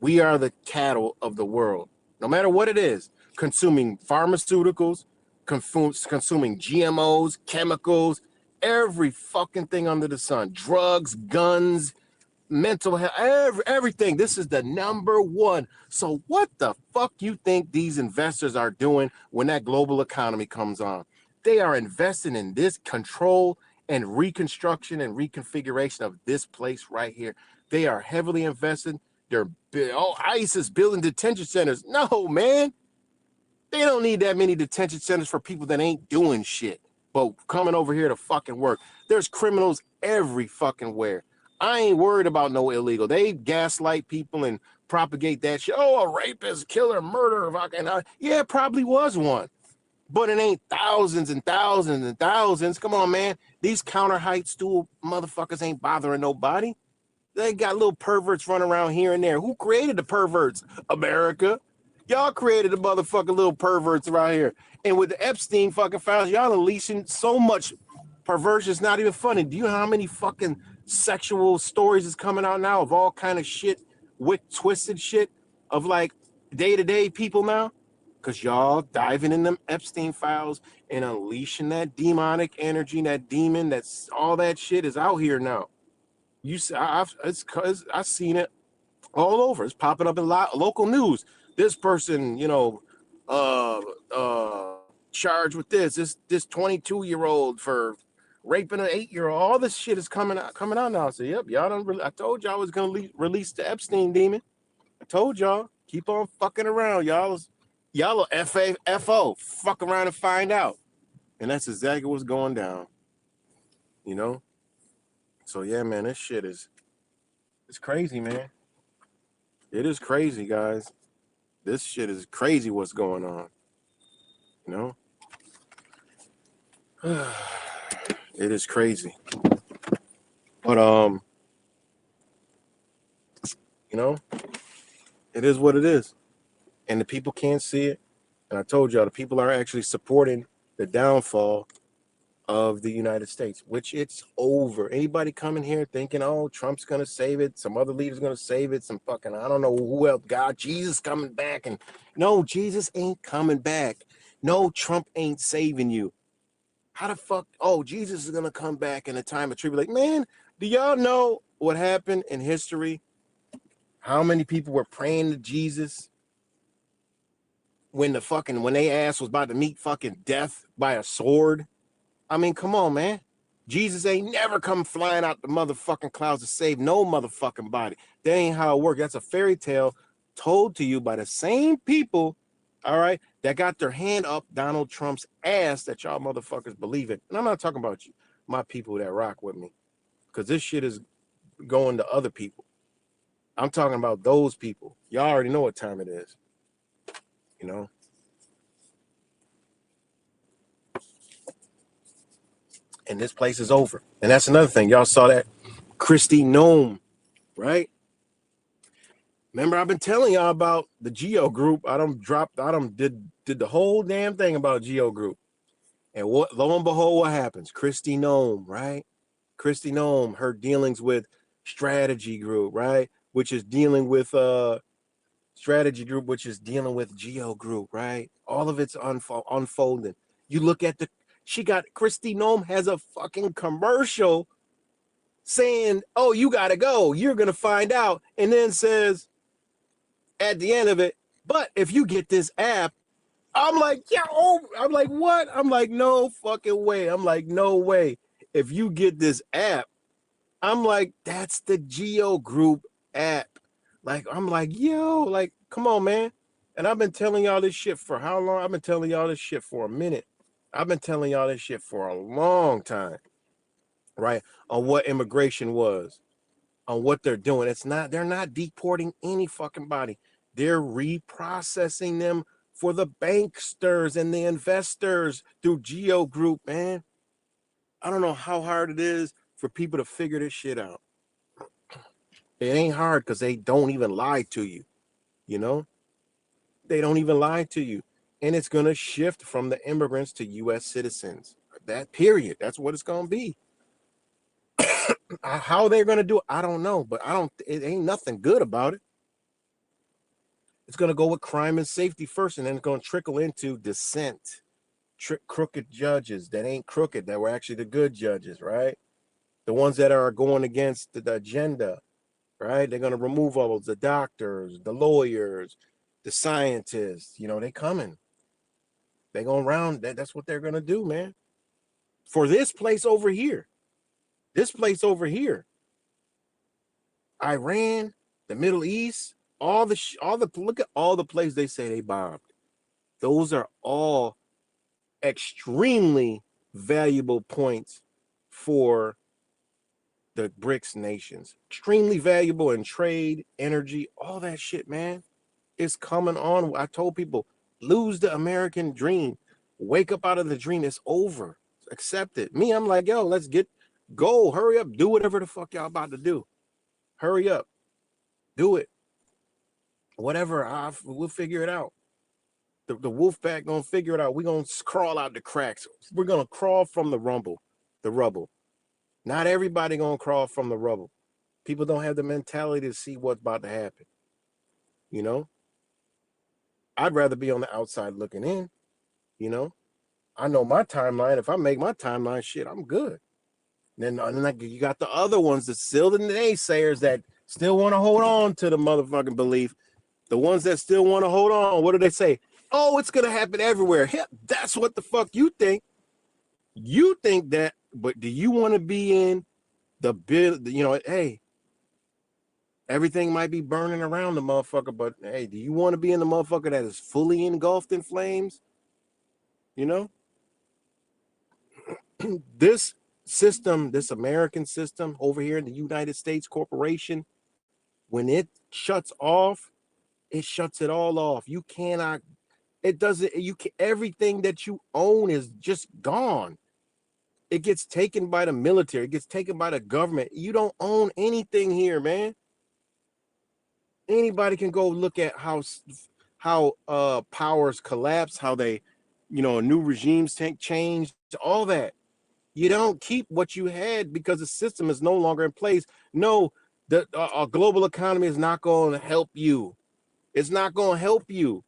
We are the cattle of the world, no matter what it is, consuming pharmaceuticals, consuming GMOs, chemicals, every fucking thing under the sun, drugs, guns, mental health, everything. This is the number one. So what the fuck you think these investors are doing when that global economy comes on? They are investing in this control and reconstruction and reconfiguration of this place right here. They are heavily invested. ICE is building detention centers. No, man. They don't need that many detention centers for people that ain't doing shit, but coming over here to fucking work. There's criminals every fucking where. I ain't worried about no illegal. They gaslight people and propagate that shit. Oh, a rapist, killer, murderer. Yeah, it probably was one. But it ain't thousands and thousands and thousands. Come on, man. These counter height stool motherfuckers ain't bothering nobody. They got little perverts running around here and there. Who created the perverts? America. Y'all created the motherfucking little perverts around here. And with the Epstein fucking files, y'all unleashing so much perversion. It's not even funny. Do you know how many fucking sexual stories is coming out now of all kind of shit, twisted shit of like day-to-day people now? Because y'all diving in them Epstein files and unleashing that demonic energy, that demon, that's all that shit is out here now. I've seen it all over. It's popping up in local news. This person, charged with this 22-year-old for raping an 8-year-old. All this shit is coming out now. So yep, I told y'all I was gonna release the Epstein demon. I told y'all, keep on fucking around, y'all will FO fuck around and find out. And that's exactly what's going down. So yeah, man, this shit it's crazy, man. It is crazy, guys. This shit is crazy what's going on. It is crazy. But it is what it is. And the people can't see it. And I told y'all the people are actually supporting the downfall of the United States, which it's over. Anybody coming here thinking, oh, Trump's going to save it, some other leader's going to save it, some fucking, I don't know who else, God, Jesus coming back. And no, Jesus ain't coming back. No, Trump ain't saving you. How the fuck, oh, Jesus is going to come back in a time of tribulation. Man, do y'all know what happened in history? How many people were praying to Jesus when they ass was about to meet fucking death by a sword? I mean, come on, man. Jesus ain't never come flying out the motherfucking clouds to save no motherfucking body. That ain't how it works. That's a fairy tale told to you by the same people, all right, that got their hand up Donald Trump's ass that y'all motherfuckers believe in. And I'm not talking about you, my people that rock with me, because this shit is going to other people. I'm talking about those people. Y'all already know what time it is, you know? And this place is over. And that's another thing. Y'all saw that Christy Nome, right? Remember, I've been telling y'all about the Geo Group. I did the whole damn thing about Geo Group. And what, lo and behold, what happens? Christy Nome, right? Christy Nome, her dealings with Strategy Group, right? Which is dealing with Strategy Group, which is dealing with Geo Group, right? All of it's unfolding. You look at Christy Nome has a fucking commercial saying, oh, you gotta go, you're gonna find out, and then says at the end of it, but if you get this app, I'm like, yeah, oh, I'm like, what? I'm like, no fucking way. I'm like, no way. If you get this app, I'm like, that's the Geo Group app. Like, I'm like, yo, like, come on, man. And I've been telling y'all this shit for how long? I've been telling y'all this shit for a minute. I've been telling y'all this shit for a long time, right? On what immigration was, on what they're doing. They're not deporting any fucking body. They're reprocessing them for the banksters and the investors through Geo Group, man. I don't know how hard it is for people to figure this shit out. It ain't hard because they don't even lie to you, you know? They don't even lie to you. And it's going to shift from the immigrants to U.S. citizens. That period. That's what it's going to be. How they're going to do it, I don't know. But it ain't nothing good about it. It's going to go with crime and safety first, and then it's going to trickle into dissent. Crooked judges that ain't crooked, that were actually the good judges, right? The ones that are going against the agenda, right? They're going to remove all those, the doctors, the lawyers, the scientists, you know, they coming. They going round, that's what they're going to do, man. For this place over here. Iran, the Middle East, look at all the places they say they bombed. Those are all extremely valuable points for the BRICS nations. Extremely valuable in trade, energy, all that shit, man. It's coming on. I told people, lose the American dream. Wake up out of the dream. It's over. Accept it. Me, I'm like, yo, let's go. Hurry up. Do whatever the fuck y'all about to do. Hurry up. Do it. Whatever. We'll figure it out. The wolf pack gonna figure it out. We're gonna crawl out the cracks. We're gonna crawl from the rubble. Not everybody gonna crawl from the rubble. People don't have the mentality to see what's about to happen. You know? I'd rather be on the outside looking in. You know? I know my timeline. If I make my timeline, shit, I'm good. Then you got the other ones that still the naysayers that still want to hold on to the motherfucking belief. The ones that still want to hold on, what do they say? Oh, it's gonna happen everywhere. Hell, that's what the fuck you think. You think that, but do you want to be in the bit? You know, hey, everything might be burning around the motherfucker, but hey, do you want to be in the motherfucker that is fully engulfed in flames? You know, this system, this American system over here in the United States corporation, when it shuts off, it shuts it all off. You cannot. It doesn't. Everything that you own is just gone. It gets taken by the military. It gets taken by the government. You don't own anything here, man. Anybody can go look at how powers collapse, how they, new regimes changed, all that. You don't keep what you had because the system is no longer in place. No, the global economy is not going to help you. It's not going to help you.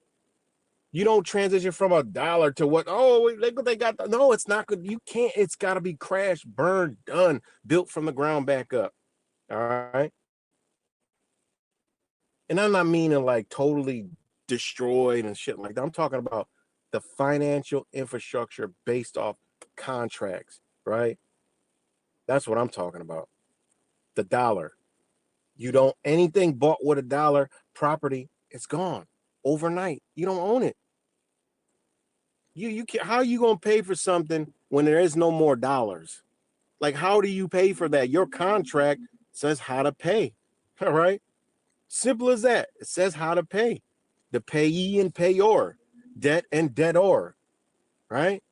You don't transition from a dollar to what? Oh, they got. No, it's not good. You can't. It's got to be crashed, burned, done, built from the ground back up. All right. And I'm not meaning like totally destroyed and shit like that. I'm talking about the financial infrastructure based off contracts, right? That's what I'm talking about. The dollar. You don't anything bought with a dollar property, it's gone overnight. You don't own it. You can't, how are you gonna pay for something when there is no more dollars? Like, how do you pay for that? Your contract says how to pay. All right. Simple as that. It says how to pay. The payee and payor, debt and debtor, right?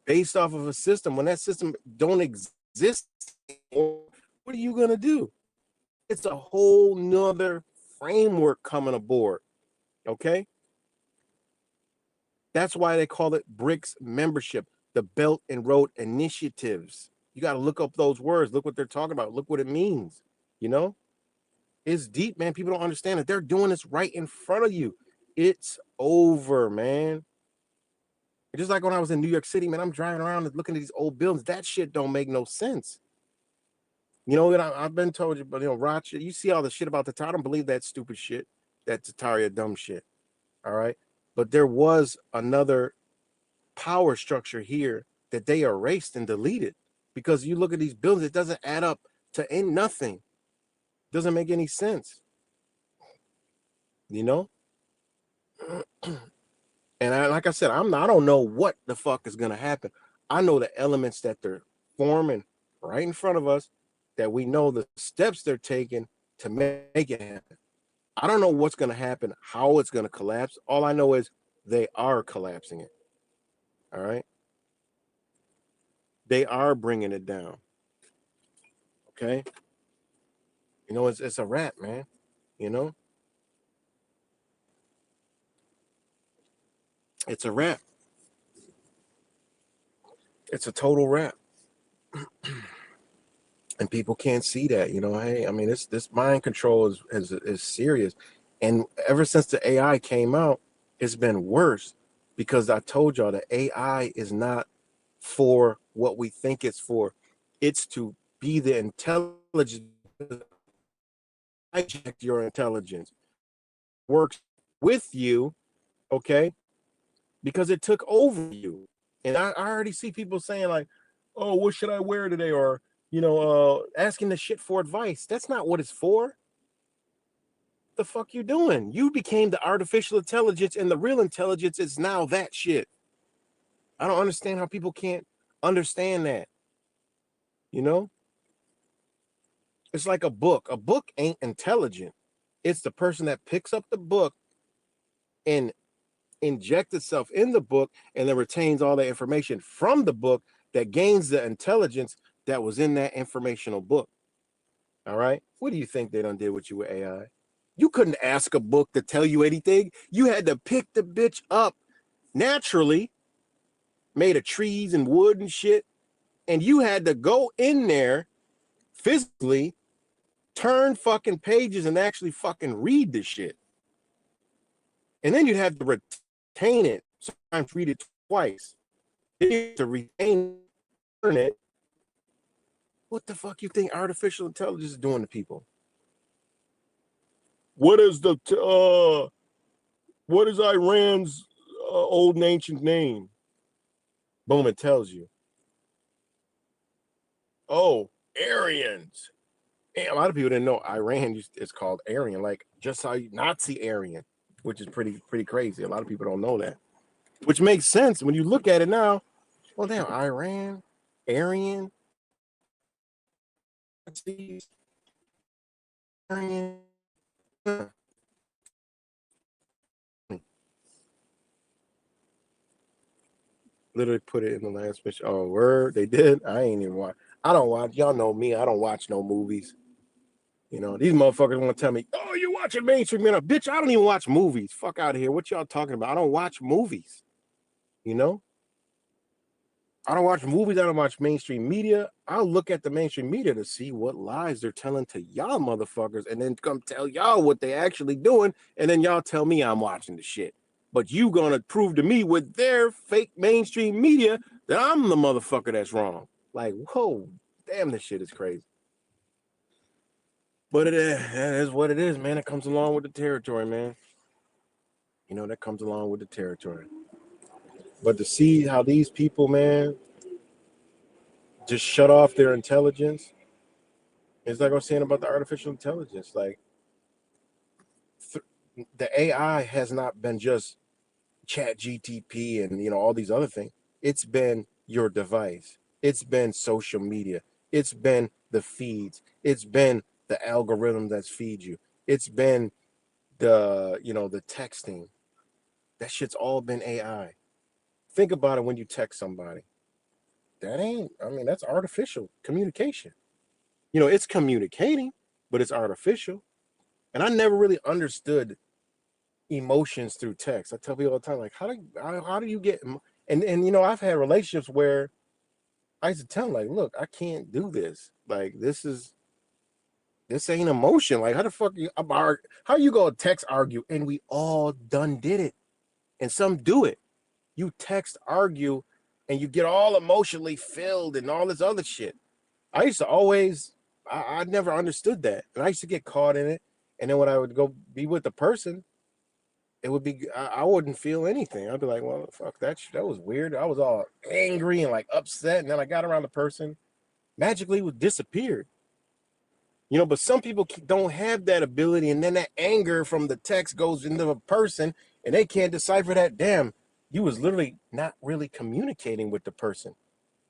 Based off of a system. When that system don't exist anymore, what are you gonna do? It's a whole nother framework coming aboard. Okay. That's why they call it BRICS membership, the Belt and Road Initiatives. You got to look up those words. Look what they're talking about. Look what it means. You know, it's deep, man. People don't understand it. They're doing this right in front of you. It's over, man. Just like when I was in New York City, man, I'm driving around and looking at these old buildings. That shit don't make no sense. You know what? I've been told you, but Rochester, you see all the shit about the Tatar. I don't believe that stupid shit. That Tataria dumb shit. All right. But there was another power structure here that they erased and deleted because you look at these buildings, it doesn't add up to nothing. It doesn't make any sense. You know? And like I said, I don't know what the fuck is going to happen. I know the elements that they're forming right in front of us, that we know the steps they're taking to make it happen. I don't know what's going to happen, how it's going to collapse. All I know is they are collapsing it. All right. They are bringing it down. Okay. You know, it's a wrap, man. You know, it's a wrap. It's a total wrap. And people can't see that, you know. Hey, I mean, this mind control is serious. And ever since the AI came out, it's been worse because I told y'all the AI is not for what we think it's for. It's to be the intelligence, hijack your intelligence, works with you, okay? Because it took over you. And I already see people saying like, oh, what should I wear today? Or, you know, asking the shit for advice. That's not what it's for. The fuck you doing? You became the artificial intelligence, and the real intelligence is now that shit. I don't understand how people can't understand that. You know? It's like a book. A book ain't intelligent. It's the person that picks up the book and injects itself in the book and then retains all the information from the book that gains the intelligence that was in that informational book. All right. What do you think they done did with you with AI? You couldn't ask a book to tell you anything. You had to pick the bitch up naturally, made of trees and wood and shit. And you had to go in there physically, turn fucking pages and actually fucking read the shit. And then you'd have to retain it, sometimes read it twice. Then you have to retain it. What the fuck you think artificial intelligence is doing to people? What is what is Iran's old and ancient name? Boom, it tells you. Oh, Aryans. And a lot of people didn't know Iran is called Aryan, like just how Nazi Aryan, which is pretty crazy. A lot of people don't know that, which makes sense when you look at it now. Well, damn, Iran, Aryan, Aryan. Literally put it in the last picture. Oh, word, they did. I ain't even watch. I don't watch. Y'all know me. I don't watch no movies. You know, these motherfuckers want to tell me, oh, you watching mainstream, man. Bitch, I don't even watch movies. Fuck out of here. What y'all talking about? I don't watch movies. You know? I don't watch movies. I don't watch mainstream media. I'll look at the mainstream media to see what lies they're telling to y'all motherfuckers and then come tell y'all what they actually doing. And then y'all tell me I'm watching the shit. But you gonna prove to me with their fake mainstream media that I'm the motherfucker that's wrong. Like, whoa, damn, this shit is crazy. But it is what it is, man. It comes along with the territory, man. You know, that comes along with the territory. But to see how these people, man, just shut off their intelligence. It's like I was saying about the artificial intelligence. Like, the AI has not been just Chat GTP and, you know, all these other things. It's been your device. It's been social media. It's been the feeds. It's been the algorithm that's feed you. It's been the, you know, the texting. That shit's all been AI. Think about it when you text somebody. That's artificial communication. You know, it's communicating, but it's artificial. And I never really understood emotions through text. I tell people all the time, like, how do you get, and you know, I've had relationships where I used to tell them, like, look, I can't do this. Like, this ain't emotion. Like, how the fuck how you go text argue? And we all done did it. And some do it. You text argue and you get all emotionally filled and all this other shit. I used to always, I never understood that. And I used to get caught in it. And then when I would go be with the person, it would be, I wouldn't feel anything. I'd be like, well, fuck, that was weird. I was all angry and like upset. And then I got around the person, magically would disappear. You know, but some people don't have that ability. And then that anger from the text goes into a person and they can't decipher that. Damn, you was literally not really communicating with the person.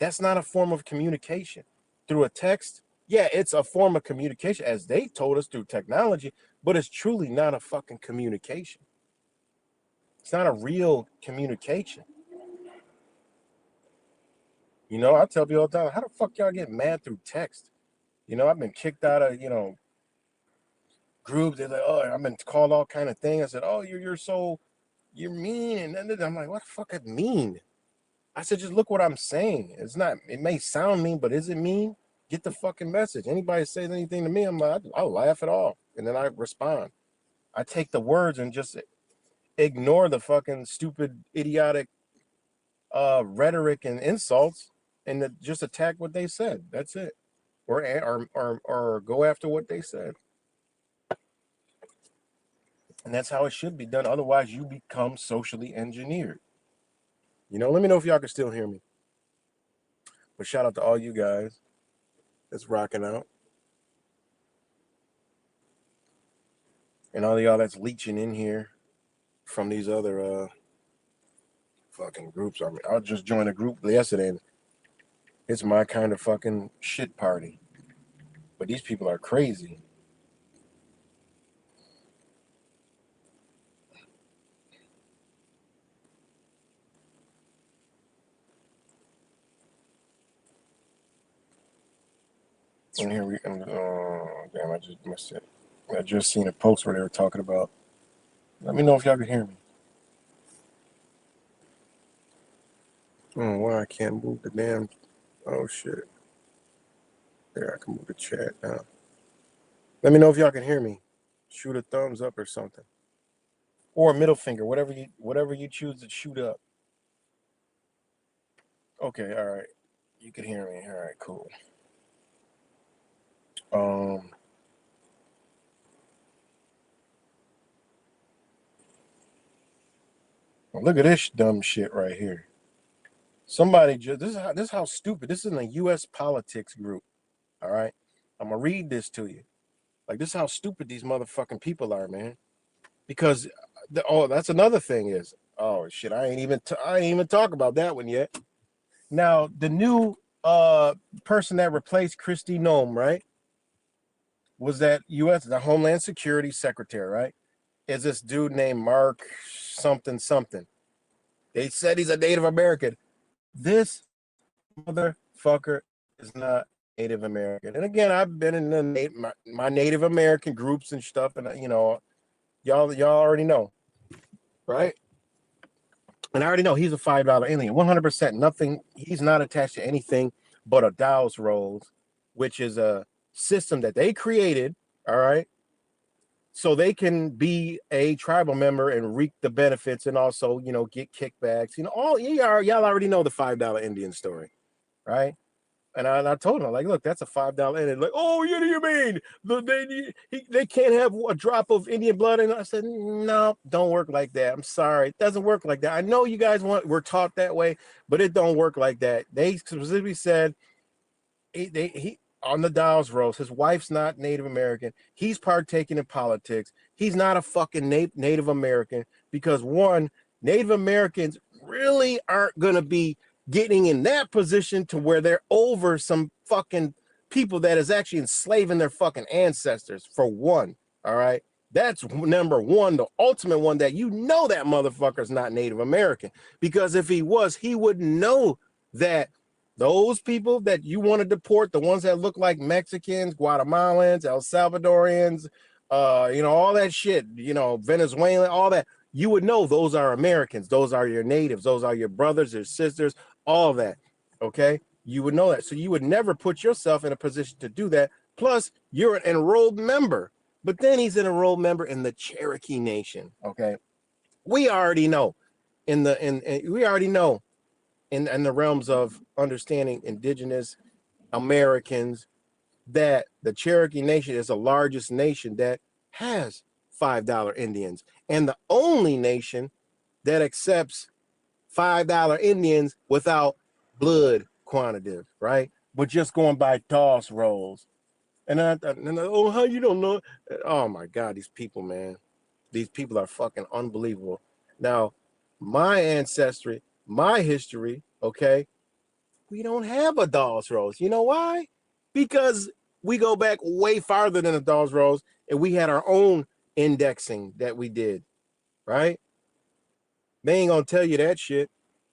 That's not a form of communication. Through a text, yeah, it's a form of communication as they told us through technology, but it's truly not a fucking communication. It's not a real communication. You know, I tell people all the time, how the fuck y'all get mad through text? You know, I've been kicked out of, you know, groups. They're like, oh, I've been called all kind of things. I said, oh, you're mean. And then I'm like, what the fuck I mean? I said, just look what I'm saying. It may sound mean, but is it mean? Get the fucking message. Anybody says anything to me, I'm like, I'll laugh it off. And then I respond. I take the words and just ignore the fucking stupid, idiotic rhetoric and insults and just attack what they said. That's it. Or go after what they said. And that's how it should be done. Otherwise, you become socially engineered. You know, let me know if y'all can still hear me. But shout out to all you guys that's rocking out. And all y'all that's leeching in here from these other fucking groups. I mean, I just joined a group yesterday and it's my kind of fucking shit party. But these people are crazy. And here we damn, I just missed it. I just seen a post where they were talking about. Let me know if y'all can hear me. Oh, why I can't move the damn. Oh shit. There, I can move the chat now. Let me know if y'all can hear me. Shoot a thumbs up or something, or a middle finger, whatever you choose to shoot up. Okay, all right. You can hear me. All right, cool. Well, look at this dumb shit right here. Somebody just this is how stupid. This is in a U.S. politics group. All right, I'm gonna read this to you. Like, this is how stupid these motherfucking people are, man. Because that's another thing is, oh shit, I ain't even talk about that one yet. Now the new person that replaced Kristi Noem, right, was that U.S. the Homeland Security Secretary, right? Is this dude named Mark something something? They said he's a Native American. This motherfucker is not Native American. And again, I've been in my Native American groups and stuff, and you know, y'all already know, right? And I already know he's a $5 Indian, 100%. Nothing. He's not attached to anything but a Dawes rolls, which is a system that they created. All right, so they can be a tribal member and reap the benefits, and also, get kickbacks. Y'all already know the $5 Indian story, right? And I told him, like, look, that's a $5 Indian. Like, oh, what do you mean? They can't have a drop of Indian blood. And I said, no, don't work like that. I'm sorry, it doesn't work like that. I know you guys we're taught that way, but it don't work like that. They specifically said he on the Dawes roast, his wife's not Native American. He's partaking in politics. He's not a fucking Native American because, one, Native Americans really aren't gonna be getting in that position to where they're over some fucking people that is actually enslaving their fucking ancestors, for one. All right. That's number one, the ultimate one, that that motherfucker's not Native American, because if he was, he would know that those people that you want to deport, the ones that look like Mexicans, Guatemalans, El Salvadorians, all that shit, Venezuelan, all that, you would know those are Americans. Those are your natives. Those are your brothers, your sisters, all that. Okay. You would know that. So you would never put yourself in a position to do that. Plus, you're an enrolled member. But then he's an enrolled member in the Cherokee Nation. Okay. We already know in the realms of understanding indigenous Americans that the Cherokee Nation is the largest nation that has $5 Indians, and the only nation that accepts $5 Indians without blood quantitative, right? But just going by Dawes rolls. And oh, how you don't know? Oh my God, these people, man. These people are fucking unbelievable. Now, my ancestry, my history, okay, we don't have a Dawes rolls. You know why? Because we go back way farther than the Dawes rolls, and we had our own indexing that we did, right? They ain't gonna tell you that shit.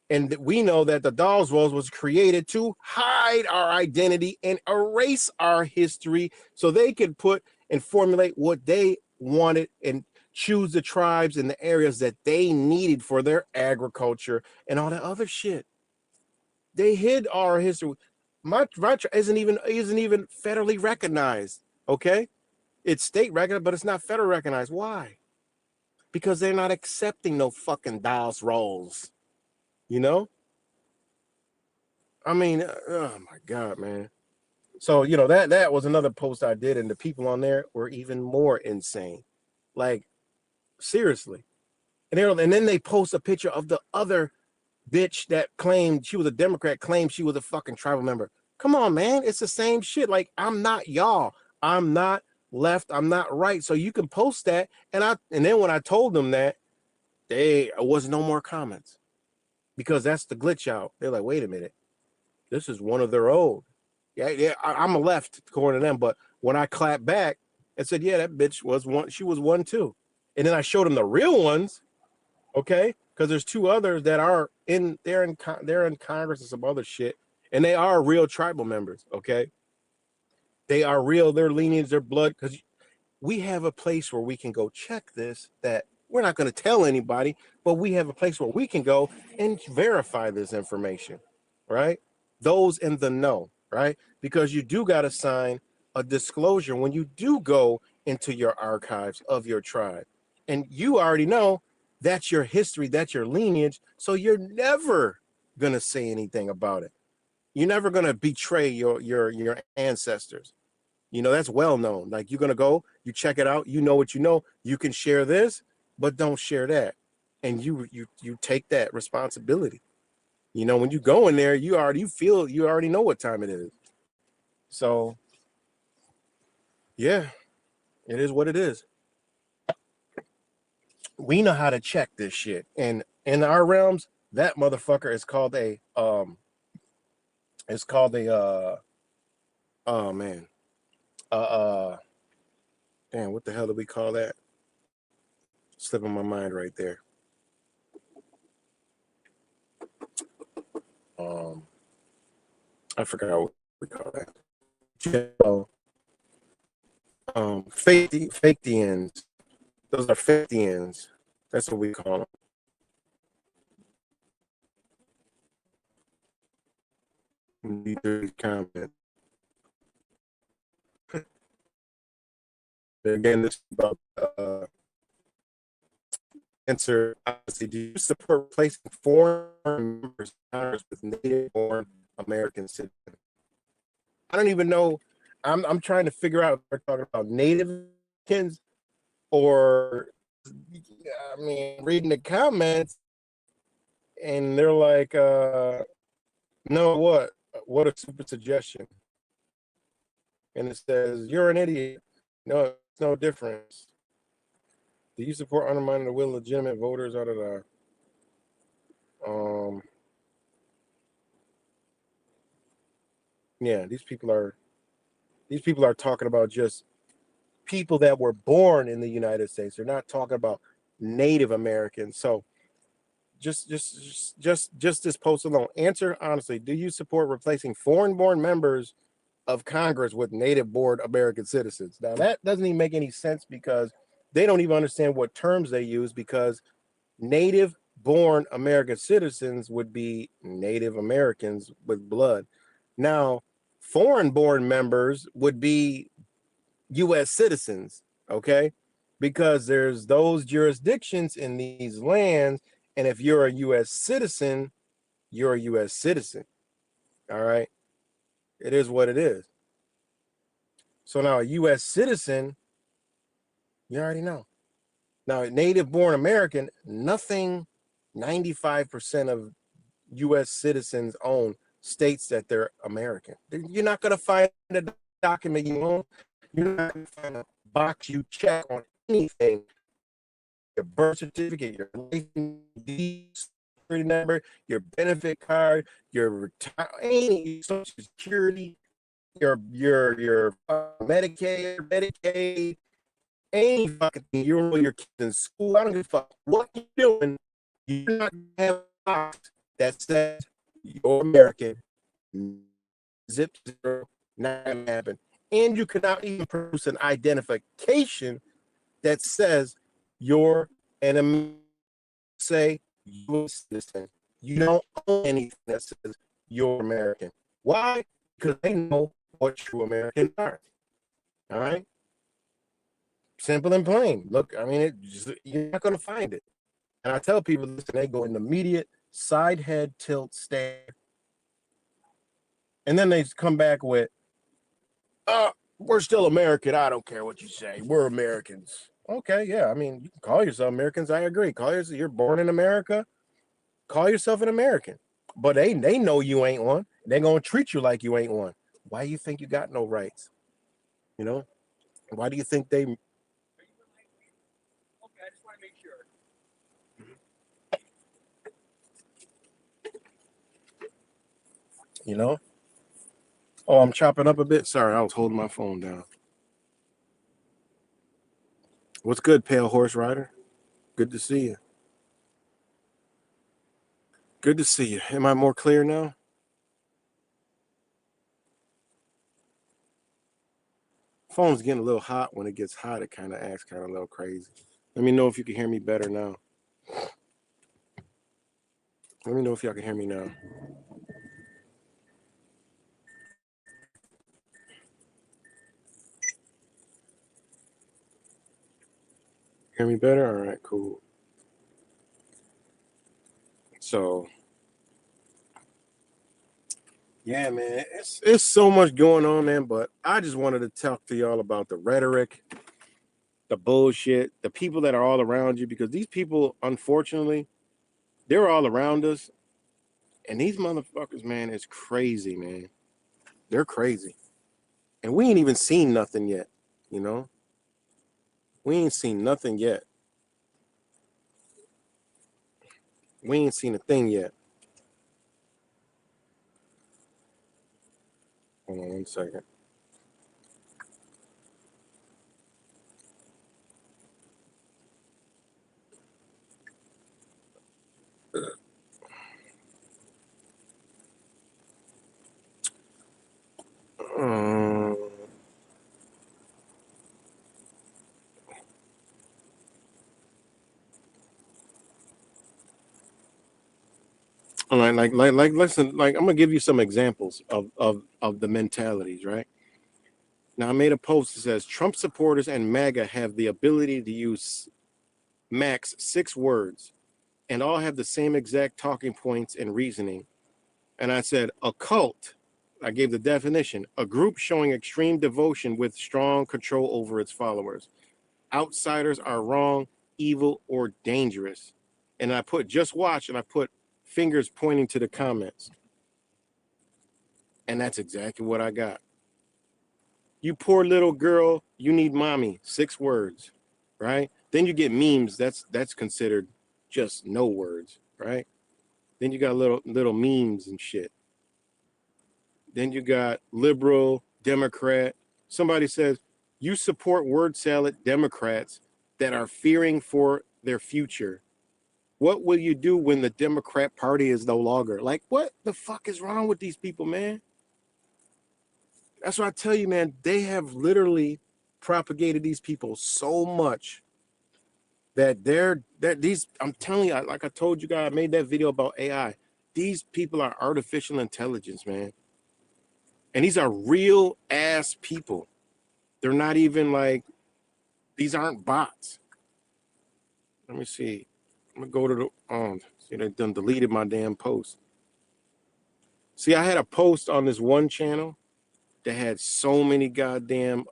And we know that the Dawes rolls was created to hide our identity and erase our history so they could put and formulate what they wanted and choose the tribes and the areas that they needed for their agriculture and all that other shit. They hid our history. My tribe isn't even federally recognized. Okay, it's state recognized, but it's not federal recognized. Why? Because they're not accepting no fucking Dawes rolls. I mean, oh my God, man. So that was another post I did, and the people on there were even more insane. Like, seriously. And then they post a picture of the other bitch that claimed she was a Democrat, claimed she was a fucking tribal member. Come on, man. It's the same shit. Like, I'm not y'all. I'm not left. I'm not right. So you can post that. And then when I told them that, there was no more comments, because that's the glitch out. They're like, wait a minute. This is one of their own. Yeah, I'm a left according to them. But when I clapped back and said, yeah, that bitch was one. She was one too. And then I showed them the real ones. Okay. Because there's two others that are they're in Congress and some other shit, and they are real tribal members. Okay, they are real. Their lineage, their blood. Because we have a place where we can go check this. That we're not going to tell anybody, but we have a place where we can go and verify this information, right? Those in the know, right? Because you do got to sign a disclosure when you do go into your archives of your tribe, and you already know. That's your history, that's your lineage. So you're never gonna say anything about it. You're never gonna betray your ancestors. That's well known. Like, you're gonna go, you check it out, you know what you know. You can share this, but don't share that. And you take that responsibility. When you go in there, you already know what time it is. So yeah, it is what it is. We know how to check this shit, and in our realms, that motherfucker is called a oh man, damn, what the hell do we call that? Slipping my mind right there. I forgot what we call that. Fake ends. Those are 50 ends. That's what we call them. These comments. Again, this is about answer. Honestly, do you support replacing foreign members of Congress with native-born American citizens? I don't even know. I'm trying to figure out if we're talking about Native Americans or, I mean, reading the comments and they're like, no, what? What a stupid suggestion. And it says, you're an idiot. No, it's no difference. Do you support undermining the will of legitimate voters? Yeah, these people are talking about just people that were born in the United States. They're not talking about Native Americans. So just this post alone. Answer honestly, do you support replacing foreign-born members of Congress with native-born American citizens? Now that doesn't even make any sense because they don't even understand what terms they use, because native-born American citizens would be Native Americans with blood. Now, foreign-born members would be U.S. citizens, okay? Because there's those jurisdictions in these lands, and if you're a U.S. citizen, you're a U.S. citizen, all right? It is what it is. So now a U.S. citizen, you already know. Now, a native-born American, nothing 95% of U.S. citizens own states that they're American. You're not going to find a document you own. You're not going to find a box you check on anything. Your birth certificate, your license number, your benefit card, your any social security, your Medicare, Medicaid, any fucking thing. You enroll your kids in school. I don't give a fuck what you're doing. You're not gonna have a box that says you're American. Zip zero, not gonna happen. And you cannot even produce an identification that says you're an American. Say you're a citizen. You don't own anything that says you're American. Why? Because they know what true Americans are. All right. Simple and plain. Look, I mean, you're not going to find it. And I tell people, listen, they go in the immediate side head tilt stare. And then they come back with, we're still American. I don't care what you say. We're Americans. Okay, yeah. I mean, you can call yourself Americans. I agree. You're born in America. Call yourself an American. But they know you ain't one. They're going to treat you like you ain't one. Why do you think you got no rights? You know? Why do you think they... Okay, I just want to make sure. You know? Oh, I'm chopping up a bit. Sorry, I was holding my phone down. What's good, Pale Horse Rider? Good to see you. Good to see you. Am I more clear now? Phone's getting a little hot. When it gets hot, it kind of acts kind of a little crazy. Let me know if you can hear me better now. Let me know if y'all can hear me now. Hear me better? All right, cool. So, yeah, man, it's so much going on, man. But I just wanted to talk to y'all about the rhetoric, the bullshit, the people that are all around you, because these people, unfortunately, they're all around us. And these motherfuckers, man, is crazy, man. They're crazy. And we ain't even seen nothing yet, you know? We ain't seen nothing yet. We ain't seen a thing yet. Hold on 1 second. All right, listen, like I'm gonna give you some examples of the mentalities, right? Now I made a post that says Trump supporters and MAGA have the ability to use max 6 words and all have the same exact talking points and reasoning. And I said a cult. I gave the definition: a group showing extreme devotion with strong control over its followers. Outsiders are wrong, evil, or dangerous. And I put just watch, and I put fingers pointing to the comments. And that's exactly what I got. You poor little girl, you need mommy. 6 words, right? Then you get memes. That's considered just no words, right? Then you got little memes and shit. Then you got liberal, Democrat. Somebody says you support word salad Democrats that are fearing for their future. What will you do when the Democrat Party is no longer? Like, what the fuck is wrong with these people, man? That's what I tell you, man. They have literally propagated these people so much that I'm telling you, like I told you guys, I made that video about AI. These people are artificial intelligence, man. And these are real ass people. They're not even like, these aren't bots. Let me see. I'm gonna go to the see, they done deleted my damn post. See, I had a post on this one channel that had so many goddamn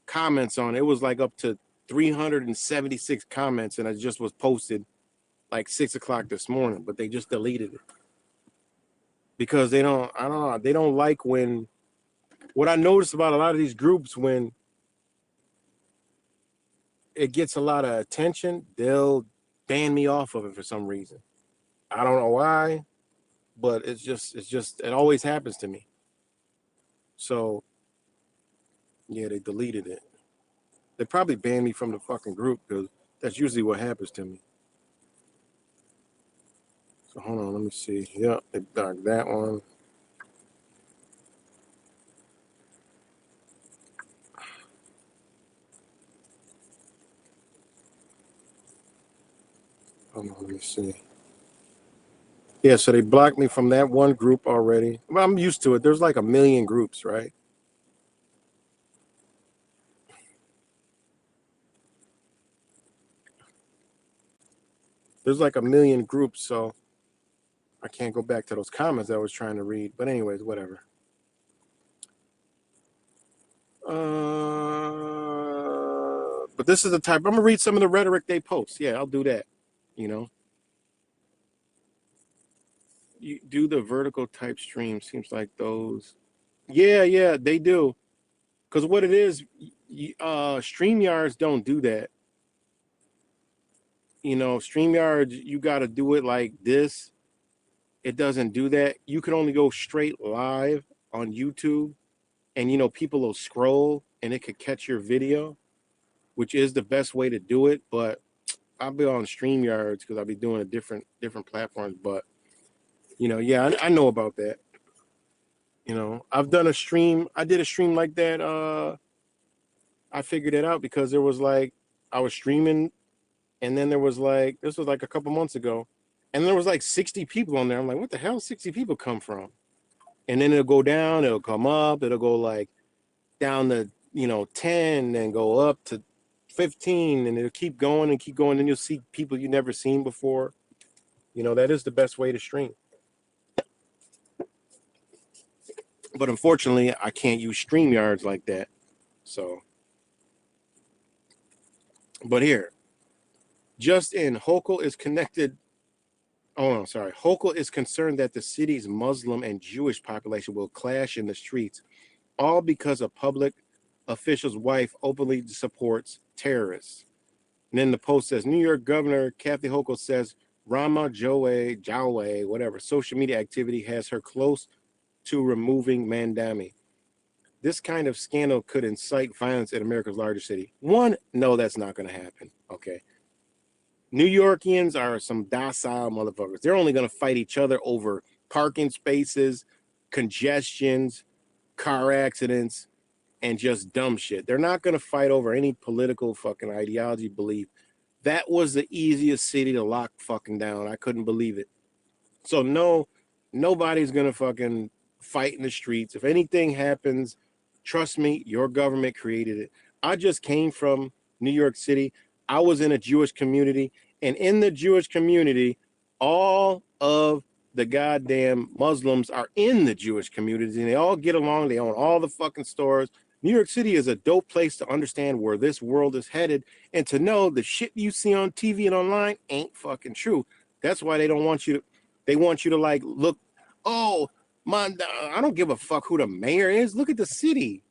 comments on it. It was like up to 376 comments, and it just was posted like 6 o'clock this morning, but they just deleted it. Because I don't know, they don't like when, what I noticed about a lot of these groups, when it gets a lot of attention, they'll ban me off of it for some reason. I don't know why, but it's just it always happens to me. So yeah, they deleted it. They probably banned me from the fucking group because that's usually what happens to me. So hold on, let me see. Yep, they dark that one. Hold on, let me see. Yeah, so they blocked me from that one group already. Well, I'm used to it. There's like a million groups, right? There's like a million groups, so I can't go back to those comments I was trying to read. But anyways, whatever. But this is the type. I'm gonna read some of the rhetoric they post. Yeah, I'll do that. You know, you do the vertical type stream. Seems like those. Yeah, they do. Because what it is, StreamYards don't do that. You know, StreamYards, you got to do it like this. It doesn't do that. You can only go straight live on YouTube, and you know, people will scroll and it could catch your video, which is the best way to do it. But I'll be on StreamYards because I'll be doing a different platforms. But you know, yeah, I know about that. You know, I've done a stream. I did a stream like that. I figured it out because there was like, I was streaming, and then there was like, this was like a couple months ago, and there was like 60 people on there. I'm like, what the hell 60 people come from? And then it'll go down, it'll come up, it'll go like down to, you know, 10 and go up to 15, and it'll keep going and keep going. And you'll see people you never seen before. You know, that is the best way to stream. But unfortunately, I can't use StreamYards like that. So, but here, just in, Hochul is connected. Oh, no, sorry. Hochul is concerned that the city's Muslim and Jewish population will clash in the streets, all because a public official's wife openly supports terrorists. And then the post says, New York Governor Kathy Hochul says Rama Jowe, whatever, social media activity has her close to removing Mandami. This kind of scandal could incite violence in America's largest city. One, no, that's not going to happen. Okay. New Yorkians are some docile motherfuckers. They're only going to fight each other over parking spaces, congestions, car accidents, and just dumb shit. They're not going to fight over any political fucking ideology, belief. That was the easiest city to lock fucking down. I couldn't believe it. So no, nobody's gonna fucking fight in the streets. If anything happens, trust me, your government created it. I just came from New York City. I was in a Jewish community, and in the Jewish community, all of the goddamn Muslims are in the Jewish community, and they all get along. They own all the fucking stores. New York City is a dope place to understand where this world is headed and to know the shit you see on TV and online ain't fucking true. That's why they don't want you to, they want you to like look, oh, man, I don't give a fuck who the mayor is. Look at the city.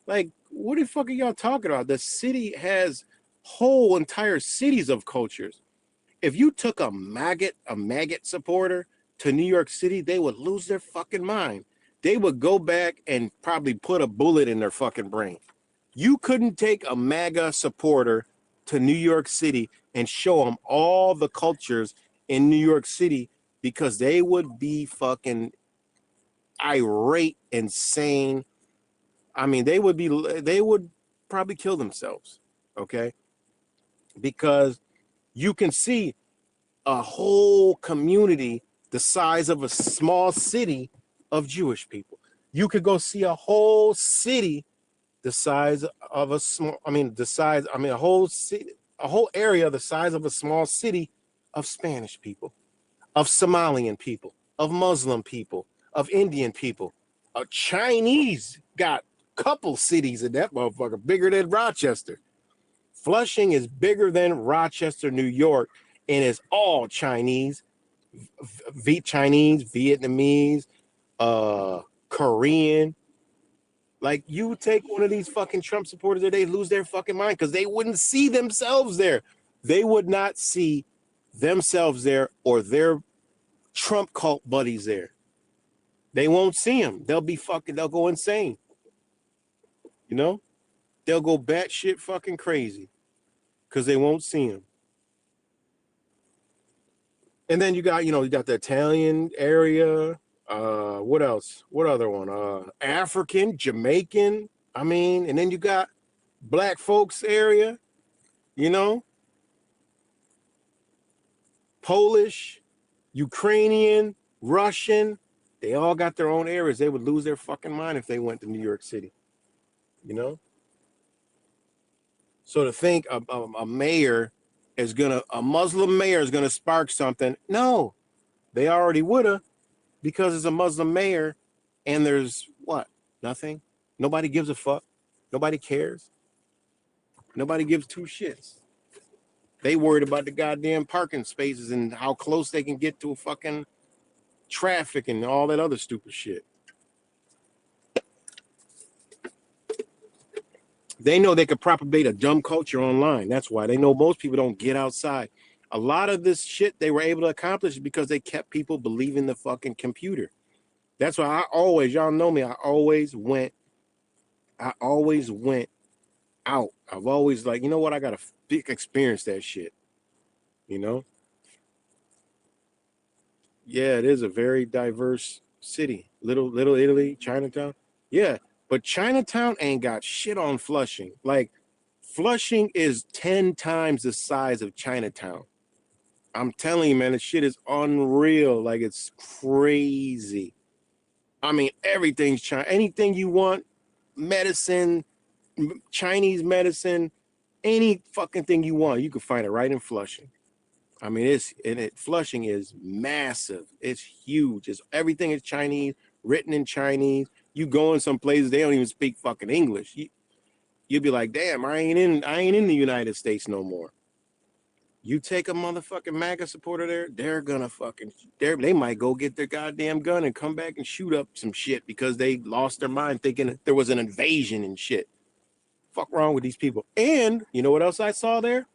Like, what the fuck are y'all talking about? The city has whole entire cities of cultures. If you took a maggot supporter to New York City, they would lose their fucking mind. They would go back and probably put a bullet in their fucking brain. You couldn't take a MAGA supporter to New York City and show them all the cultures in New York City because they would be fucking irate, insane. I mean, they would probably kill themselves, okay? Because you can see a whole community the size of a small city of Jewish people. You could go see a whole city the size of a small, a whole city, a whole area the size of a small city of Spanish people, of Somalian people, of Muslim people, of Indian people. Chinese got a couple cities in that motherfucker, bigger than Rochester. Flushing is bigger than Rochester, New York, and it's all Chinese, Chinese, Vietnamese, Korean. Like, you take one of these fucking Trump supporters there, they lose their fucking mind because they wouldn't see themselves there. They would not see themselves there or their Trump cult buddies there. They won't see them. They'll go insane. You know? They'll go batshit fucking crazy because they won't see him. And then you got the Italian area. What else? What other one? African, Jamaican. I mean, and then you got black folks area, Polish, Ukrainian, Russian. They all got their own areas. They would lose their fucking mind if they went to New York City, So to think a mayor a Muslim mayor is gonna spark something. No, they already woulda, because it's a Muslim mayor, and there's what? Nothing. Nobody gives a fuck. Nobody cares. Nobody gives two shits. They worried about the goddamn parking spaces and how close they can get to a fucking traffic and all that other stupid shit. They know they could propagate a dumb culture online. That's why they know most people don't get outside. A lot of this shit they were able to accomplish because they kept people believing the fucking computer. That's why y'all know me, I always went out. I've always like, you know what, I gotta experience that shit. Yeah, it is a very diverse city. Little Italy, Chinatown. Yeah, but Chinatown ain't got shit on Flushing. Like, Flushing is 10 times the size of Chinatown. I'm telling you, man, this shit is unreal. Like, it's crazy. I mean, everything's China. Anything you want, medicine, Chinese medicine, any fucking thing you want, you can find it right in Flushing. I mean, Flushing is massive. It's huge. Everything is Chinese, written in Chinese. You go in some places, they don't even speak fucking English. You'd be like, damn, I ain't in the United States no more. You take a motherfucking MAGA supporter there, they're gonna they might go get their goddamn gun and come back and shoot up some shit because they lost their mind thinking there was an invasion and shit. Fuck wrong with these people. And you know what else I saw there?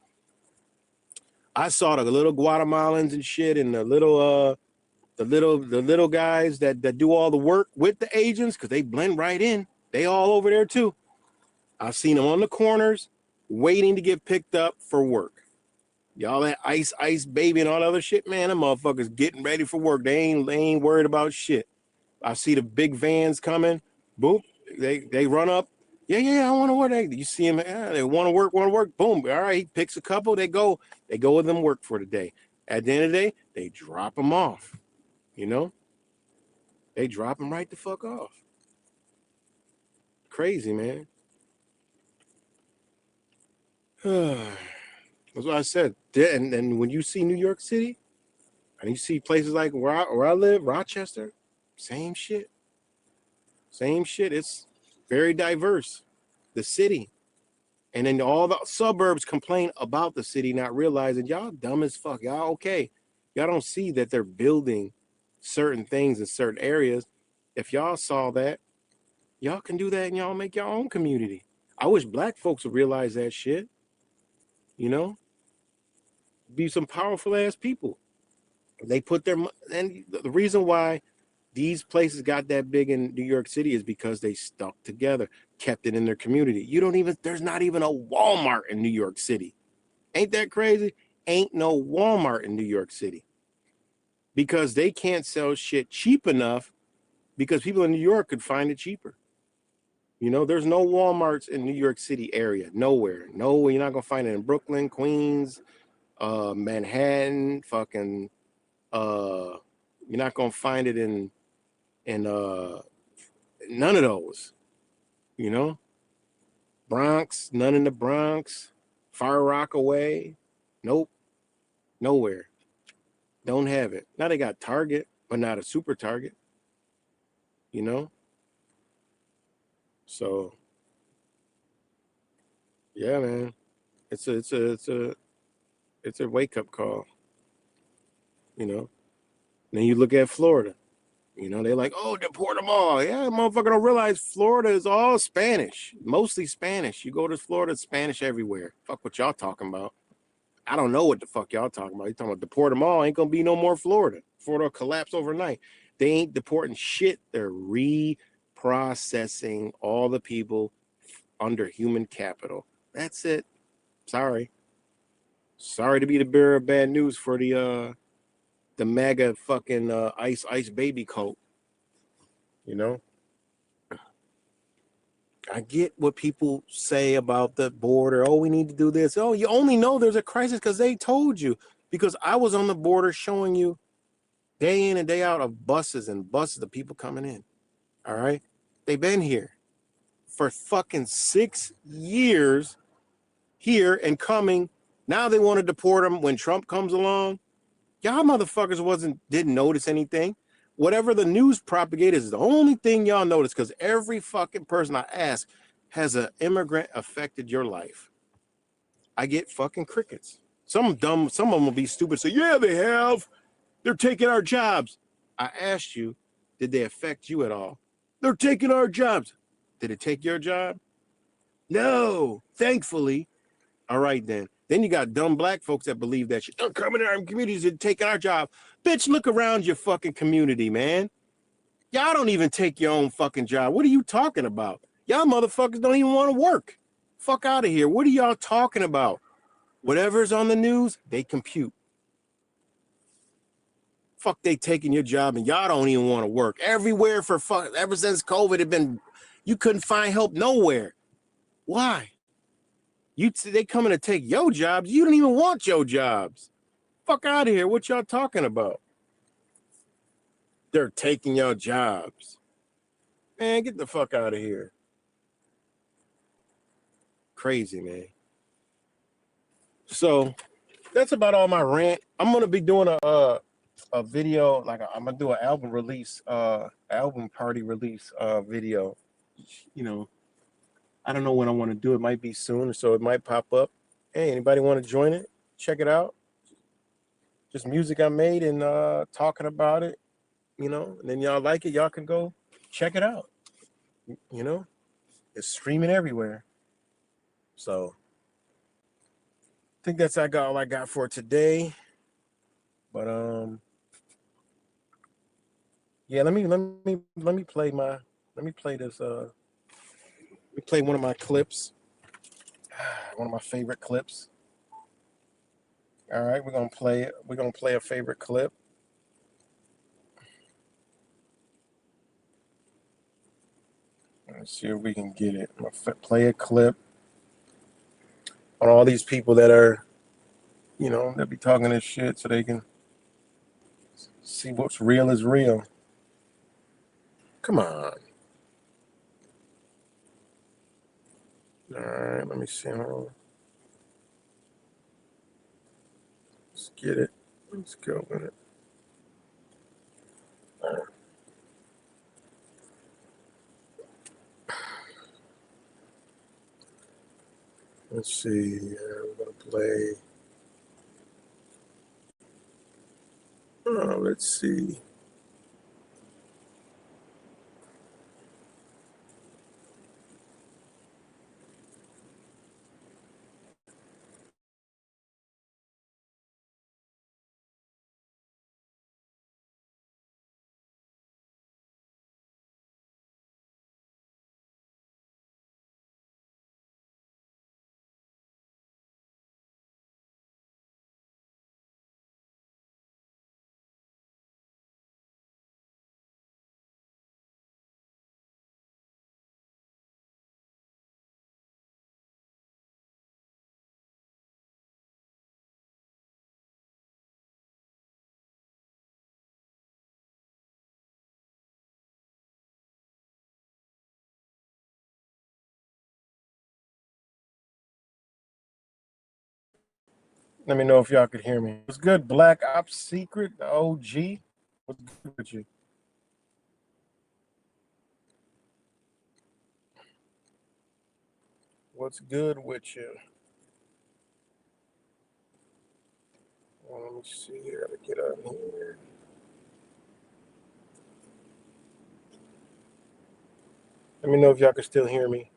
I saw the little Guatemalans and shit, and the little guys that do all the work with the agents, because they blend right in. They all over there too. I've seen them on the corners waiting to get picked up for work. Y'all that ice baby and all that other shit, man, them motherfuckers getting ready for work. They ain't worried about shit. I see the big vans coming. Boom. They run up. Yeah, I want to work. You see them, they want to work. Boom. All right, he picks a couple. They go with them work for the day. At the end of the day, they drop them off. You know, they drop them right the fuck off. Crazy, man. That's what I said. And when you see New York City, and you see places like where I live, Rochester, same shit. Same shit. It's very diverse. The city. And then all the suburbs complain about the city, not realizing y'all dumb as fuck. Y'all okay. Y'all don't see that they're building certain things in certain areas. If y'all saw that, y'all can do that and y'all make your own community. I wish black folks would realize that shit. You know? Be some powerful ass people. They put their, and the reason why these places got that big in New York City is because they stuck together, kept it in their community. There's not even a Walmart in New York City. Ain't that crazy? Ain't no Walmart in New York City because they can't sell shit cheap enough because people in New York could find it cheaper. You know, there's no Walmarts in New York City area, nowhere. No, you're not going to find it in Brooklyn, Queens, Manhattan, fucking, you're not going to find it in none of those, you know. Bronx, none in the Bronx. Far Rockaway, nope, nowhere. Don't have it. Now they got Target, but not a super Target, you know. So yeah, man, it's a wake up call, you know. And then you look at Florida. You know, they're like, oh, deport them all. Yeah, motherfucker don't realize Florida is all Spanish, mostly Spanish. You go to Florida, it's Spanish everywhere. Fuck what y'all talking about. I don't know what the fuck y'all talking about. You talking about deport them all? Ain't gonna be no more Florida. Florida will collapse overnight. They ain't deporting shit. They're reprocessing all the people under human capital. That's it. Sorry to be the bearer of bad news for the Maga fucking ice baby cult. You know, I get what people say about the border. Oh, we need to do this. Oh, you only know there's a crisis because they told you. Because I was on the border showing you day in and day out of buses and buses of people coming in. All right. They've been here for fucking 6 years here and coming. Now they want to deport them when Trump comes along. Y'all motherfuckers didn't notice anything. Whatever the news propagated is the only thing y'all notice because every fucking person I ask has an immigrant affected your life. I get fucking crickets. Some of them will be stupid. So yeah, they have. They're taking our jobs. I asked you, did they affect you at all? They're taking our jobs. Did it take your job? No, thankfully. All right, then. Then you got dumb black folks that believe that shit. They're coming in our communities and taking our job. Bitch, look around your fucking community, man. Y'all don't even take your own fucking job. What are you talking about? Y'all motherfuckers don't even want to work. Fuck out of here. What are y'all talking about? Whatever's on the news, they compute. Fuck, they taking your job and y'all don't even want to work. Everywhere ever since COVID, you couldn't find help nowhere. Why? They coming to take your jobs. You don't even want your jobs. Fuck out of here. What y'all talking about? They're taking your jobs. Man, get the fuck out of here. Crazy, man. So that's about all my rant. I'm gonna be doing a video, I'm gonna do an album release, album party release video. You know, I don't know when I want to do it. Might be soon, so it might pop up. Hey, anybody want to join it? Check it out. Just music I made and talking about it, you know, and then y'all like it, y'all can go check it out. You know, it's streaming everywhere. So I think that's all I got for today. But yeah, let me play this let me play one of my clips. One of my favorite clips. All right, we're gonna play a favorite clip. Let's see if we can get it. I'm gonna play a clip on all these people that are, you know, that be talking this shit so they can See what's real is real. Come on. All right, let me see. Hold on. Let's get it. Let's go with it. All right. Let's see. We're gonna play. Oh, let's see. Let me know if y'all could hear me. What's good, Black Ops Secret, the OG? What's good with you? What's good with you? Well, let me see. I gotta get out here. Let me know if y'all can still hear me.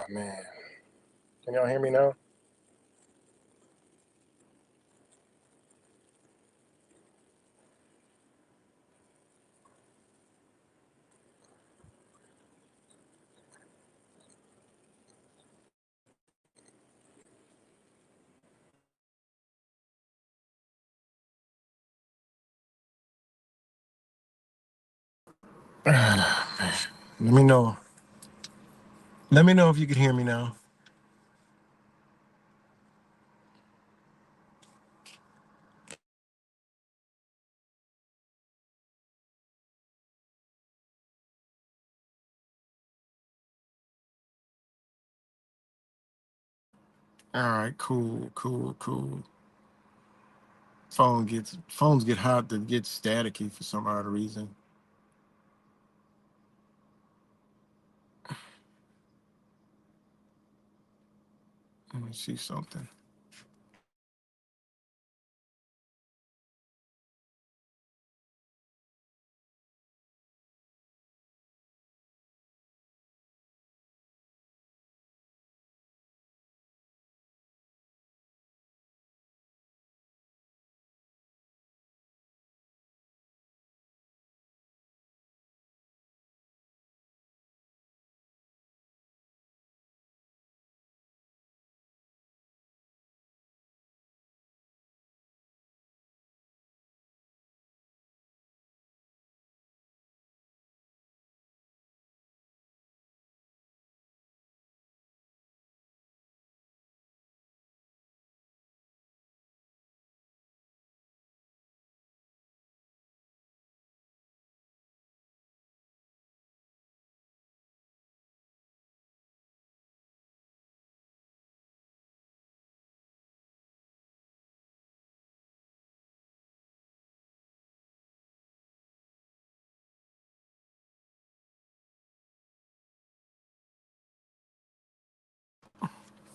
Man. Can y'all hear me now? Let me know. Let me know if you can hear me now. All right, cool. Phones get hot to get staticky for some odd reason. Let me see something.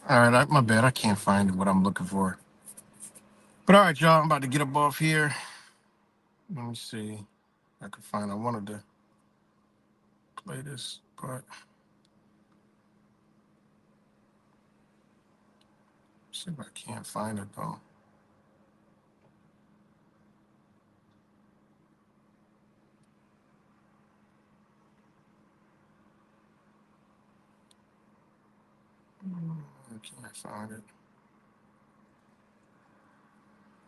All right, my bad. I can't find what I'm looking for. But all right, y'all, I'm about to get up off here. Let me see. I could find. I wanted to play this, but see if I can't find it though. I can't find it.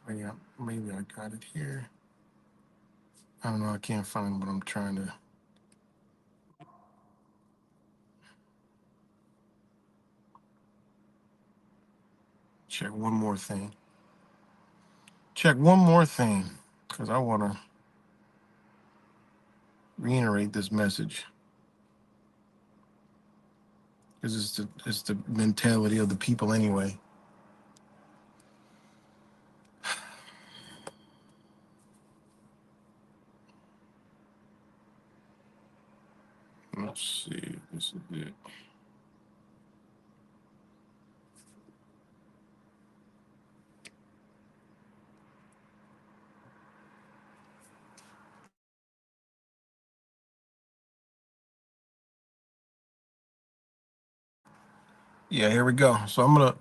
Oh, yeah, maybe I got it here. I don't know. I can't find what I'm trying to. Check one more thing. Check one more thing, because I want to reiterate this message. Because it's the mentality of the people anyway. Let's see. This is it. Yeah, here we go. So I'm gonna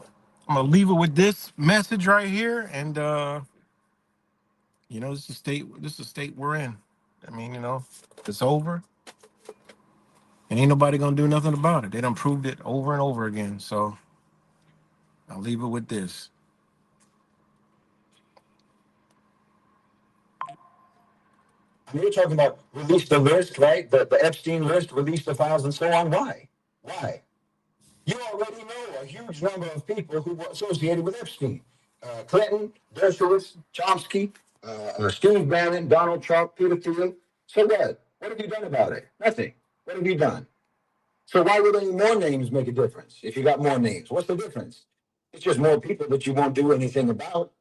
leave it with this message right here, and this is the state we're in. I mean, it's over, and ain't nobody gonna do nothing about it. They done proved it over and over again. So I'll leave it with this. You're talking about release the list, right? The Epstein list, release the files, and so on. Why? Why? You already know a huge number of people who were associated with Epstein. Clinton, Dershowitz, Chomsky, Steve Bannon, Donald Trump, Peter Thiel. So what? What have you done about it? Nothing. What have you done? So why would any more names make a difference if you got more names? What's the difference? It's just more people that you won't do anything about,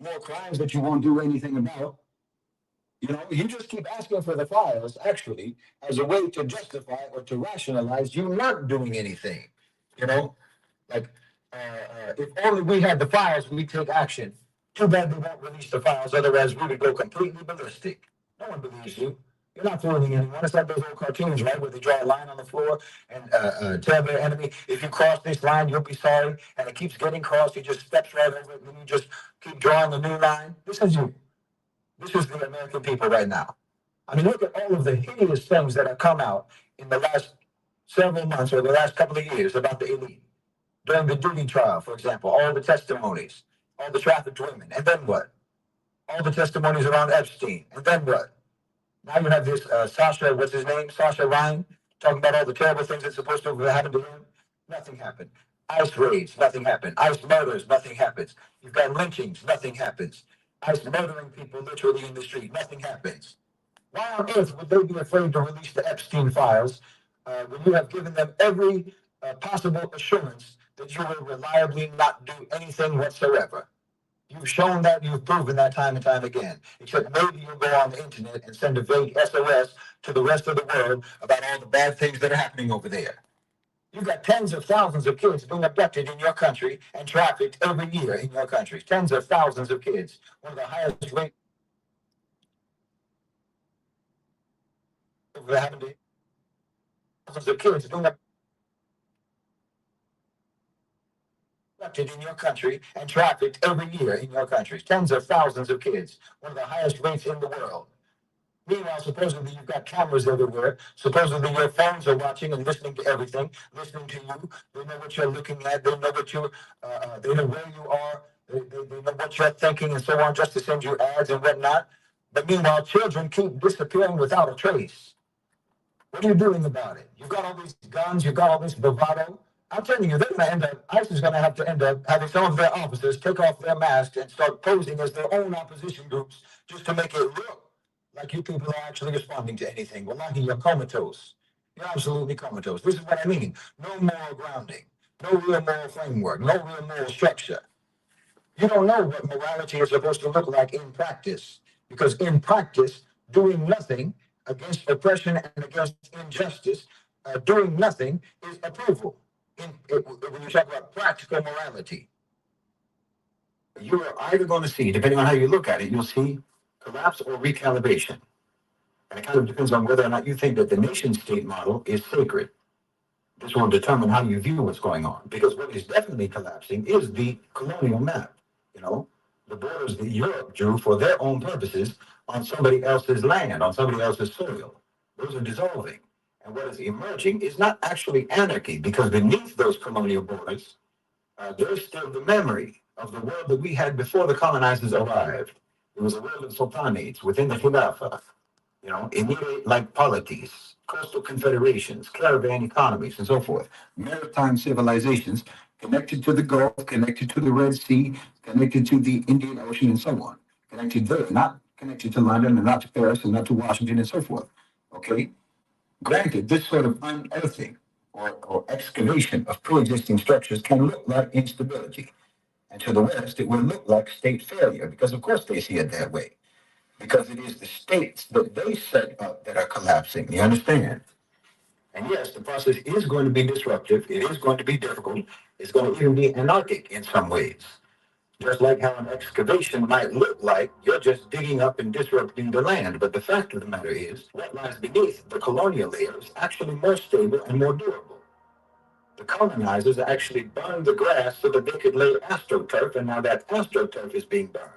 more crimes that you won't do anything about. You just keep asking for the files, actually, as a way to justify or to rationalize you not doing anything. You know, like if only we had the files, we'd take action. Too bad they won't release the files, otherwise we would go completely ballistic. No one believes you. You're not fooling anyone. It's like those old cartoons, right, where they draw a line on the floor and tell their enemy, if you cross this line, you'll be sorry. And it keeps getting crossed. He just steps right over it, and you just keep drawing a new line. This is you. This is the American people right now. I mean, look at all of the hideous things that have come out in the last several months or the last couple of years about the elite. During the Diddy trial, for example, all the testimonies, all the trafficked women, and then what? All the testimonies around Epstein, and then what? Now you have this Sasha, what's his name? Sasha Ryan, talking about all the terrible things that's supposed to have happened to him. Nothing happened. ICE raids, nothing happened. ICE murders, nothing happens. You've got lynchings, nothing happens. ICE murdering people literally in the street, nothing happens. Why on earth would they be afraid to release the Epstein files when you have given them every possible assurance that you will reliably not do anything whatsoever? You've shown that, you've proven that time and time again. Except maybe you'll go on the internet and send a vague SOS to the rest of the world about all the bad things that are happening over there. You've got tens of thousands of kids being abducted in your country and trafficked every year in your country. Tens of thousands of kids. One of the highest rates of having thousands of kids being abducted in your country and trafficked every year in your country. Tens of thousands of kids. One of the highest rates in the world. Meanwhile, supposedly you've got cameras everywhere. Supposedly your phones are watching and listening to everything, listening to you. They know what you're looking at. They know what they know where you are. They know what you're thinking and so on, just to send you ads and whatnot. But meanwhile, children keep disappearing without a trace. What are you doing about it? You've got all these guns. You've got all this bravado. I'm telling you, they're going to end up. ICE is going to have to end up having some of their officers take off their masks and start posing as their own opposition groups just to make it look like you people are actually responding to anything. Wallahi, you're comatose. You're absolutely comatose. This is what I mean. No moral grounding. No real moral framework. No real moral structure. You don't know what morality is supposed to look like in practice. Because in practice, doing nothing against oppression and against injustice, doing nothing is approval. When you talk about practical morality, you are either going to see, depending on how you look at it, you'll see collapse or recalibration. And it kind of depends on whether or not you think that the nation state model is sacred. This will determine how you view what's going on. Because what is definitely collapsing is the colonial map. You know, the borders that Europe drew for their own purposes on somebody else's land, on somebody else's soil. Those are dissolving. And what is emerging is not actually anarchy, because beneath those colonial borders, there's still the memory of the world that we had before the colonizers arrived. It was a world of sultanates within the Khilafah, you know, emirate-like polities, coastal confederations, caravan economies, and so forth. Maritime civilizations connected to the Gulf, connected to the Red Sea, connected to the Indian Ocean, and so on. Connected there, not connected to London, and not to Paris, and not to Washington, and so forth. Okay? Granted, this sort of unearthing or excavation of pre-existing structures can look like instability. And to the West, it will look like state failure, because of course they see it that way. Because it is the states that they set up that are collapsing. You understand? And yes, the process is going to be disruptive. It is going to be difficult. It's going to even be anarchic in some ways. Just like how an excavation might look like you're just digging up and disrupting the land. But the fact of the matter is, what lies beneath the colonial layer is actually more stable and more durable. The colonizers actually burned the grass so that they could lay astroturf, and now that astroturf is being burned.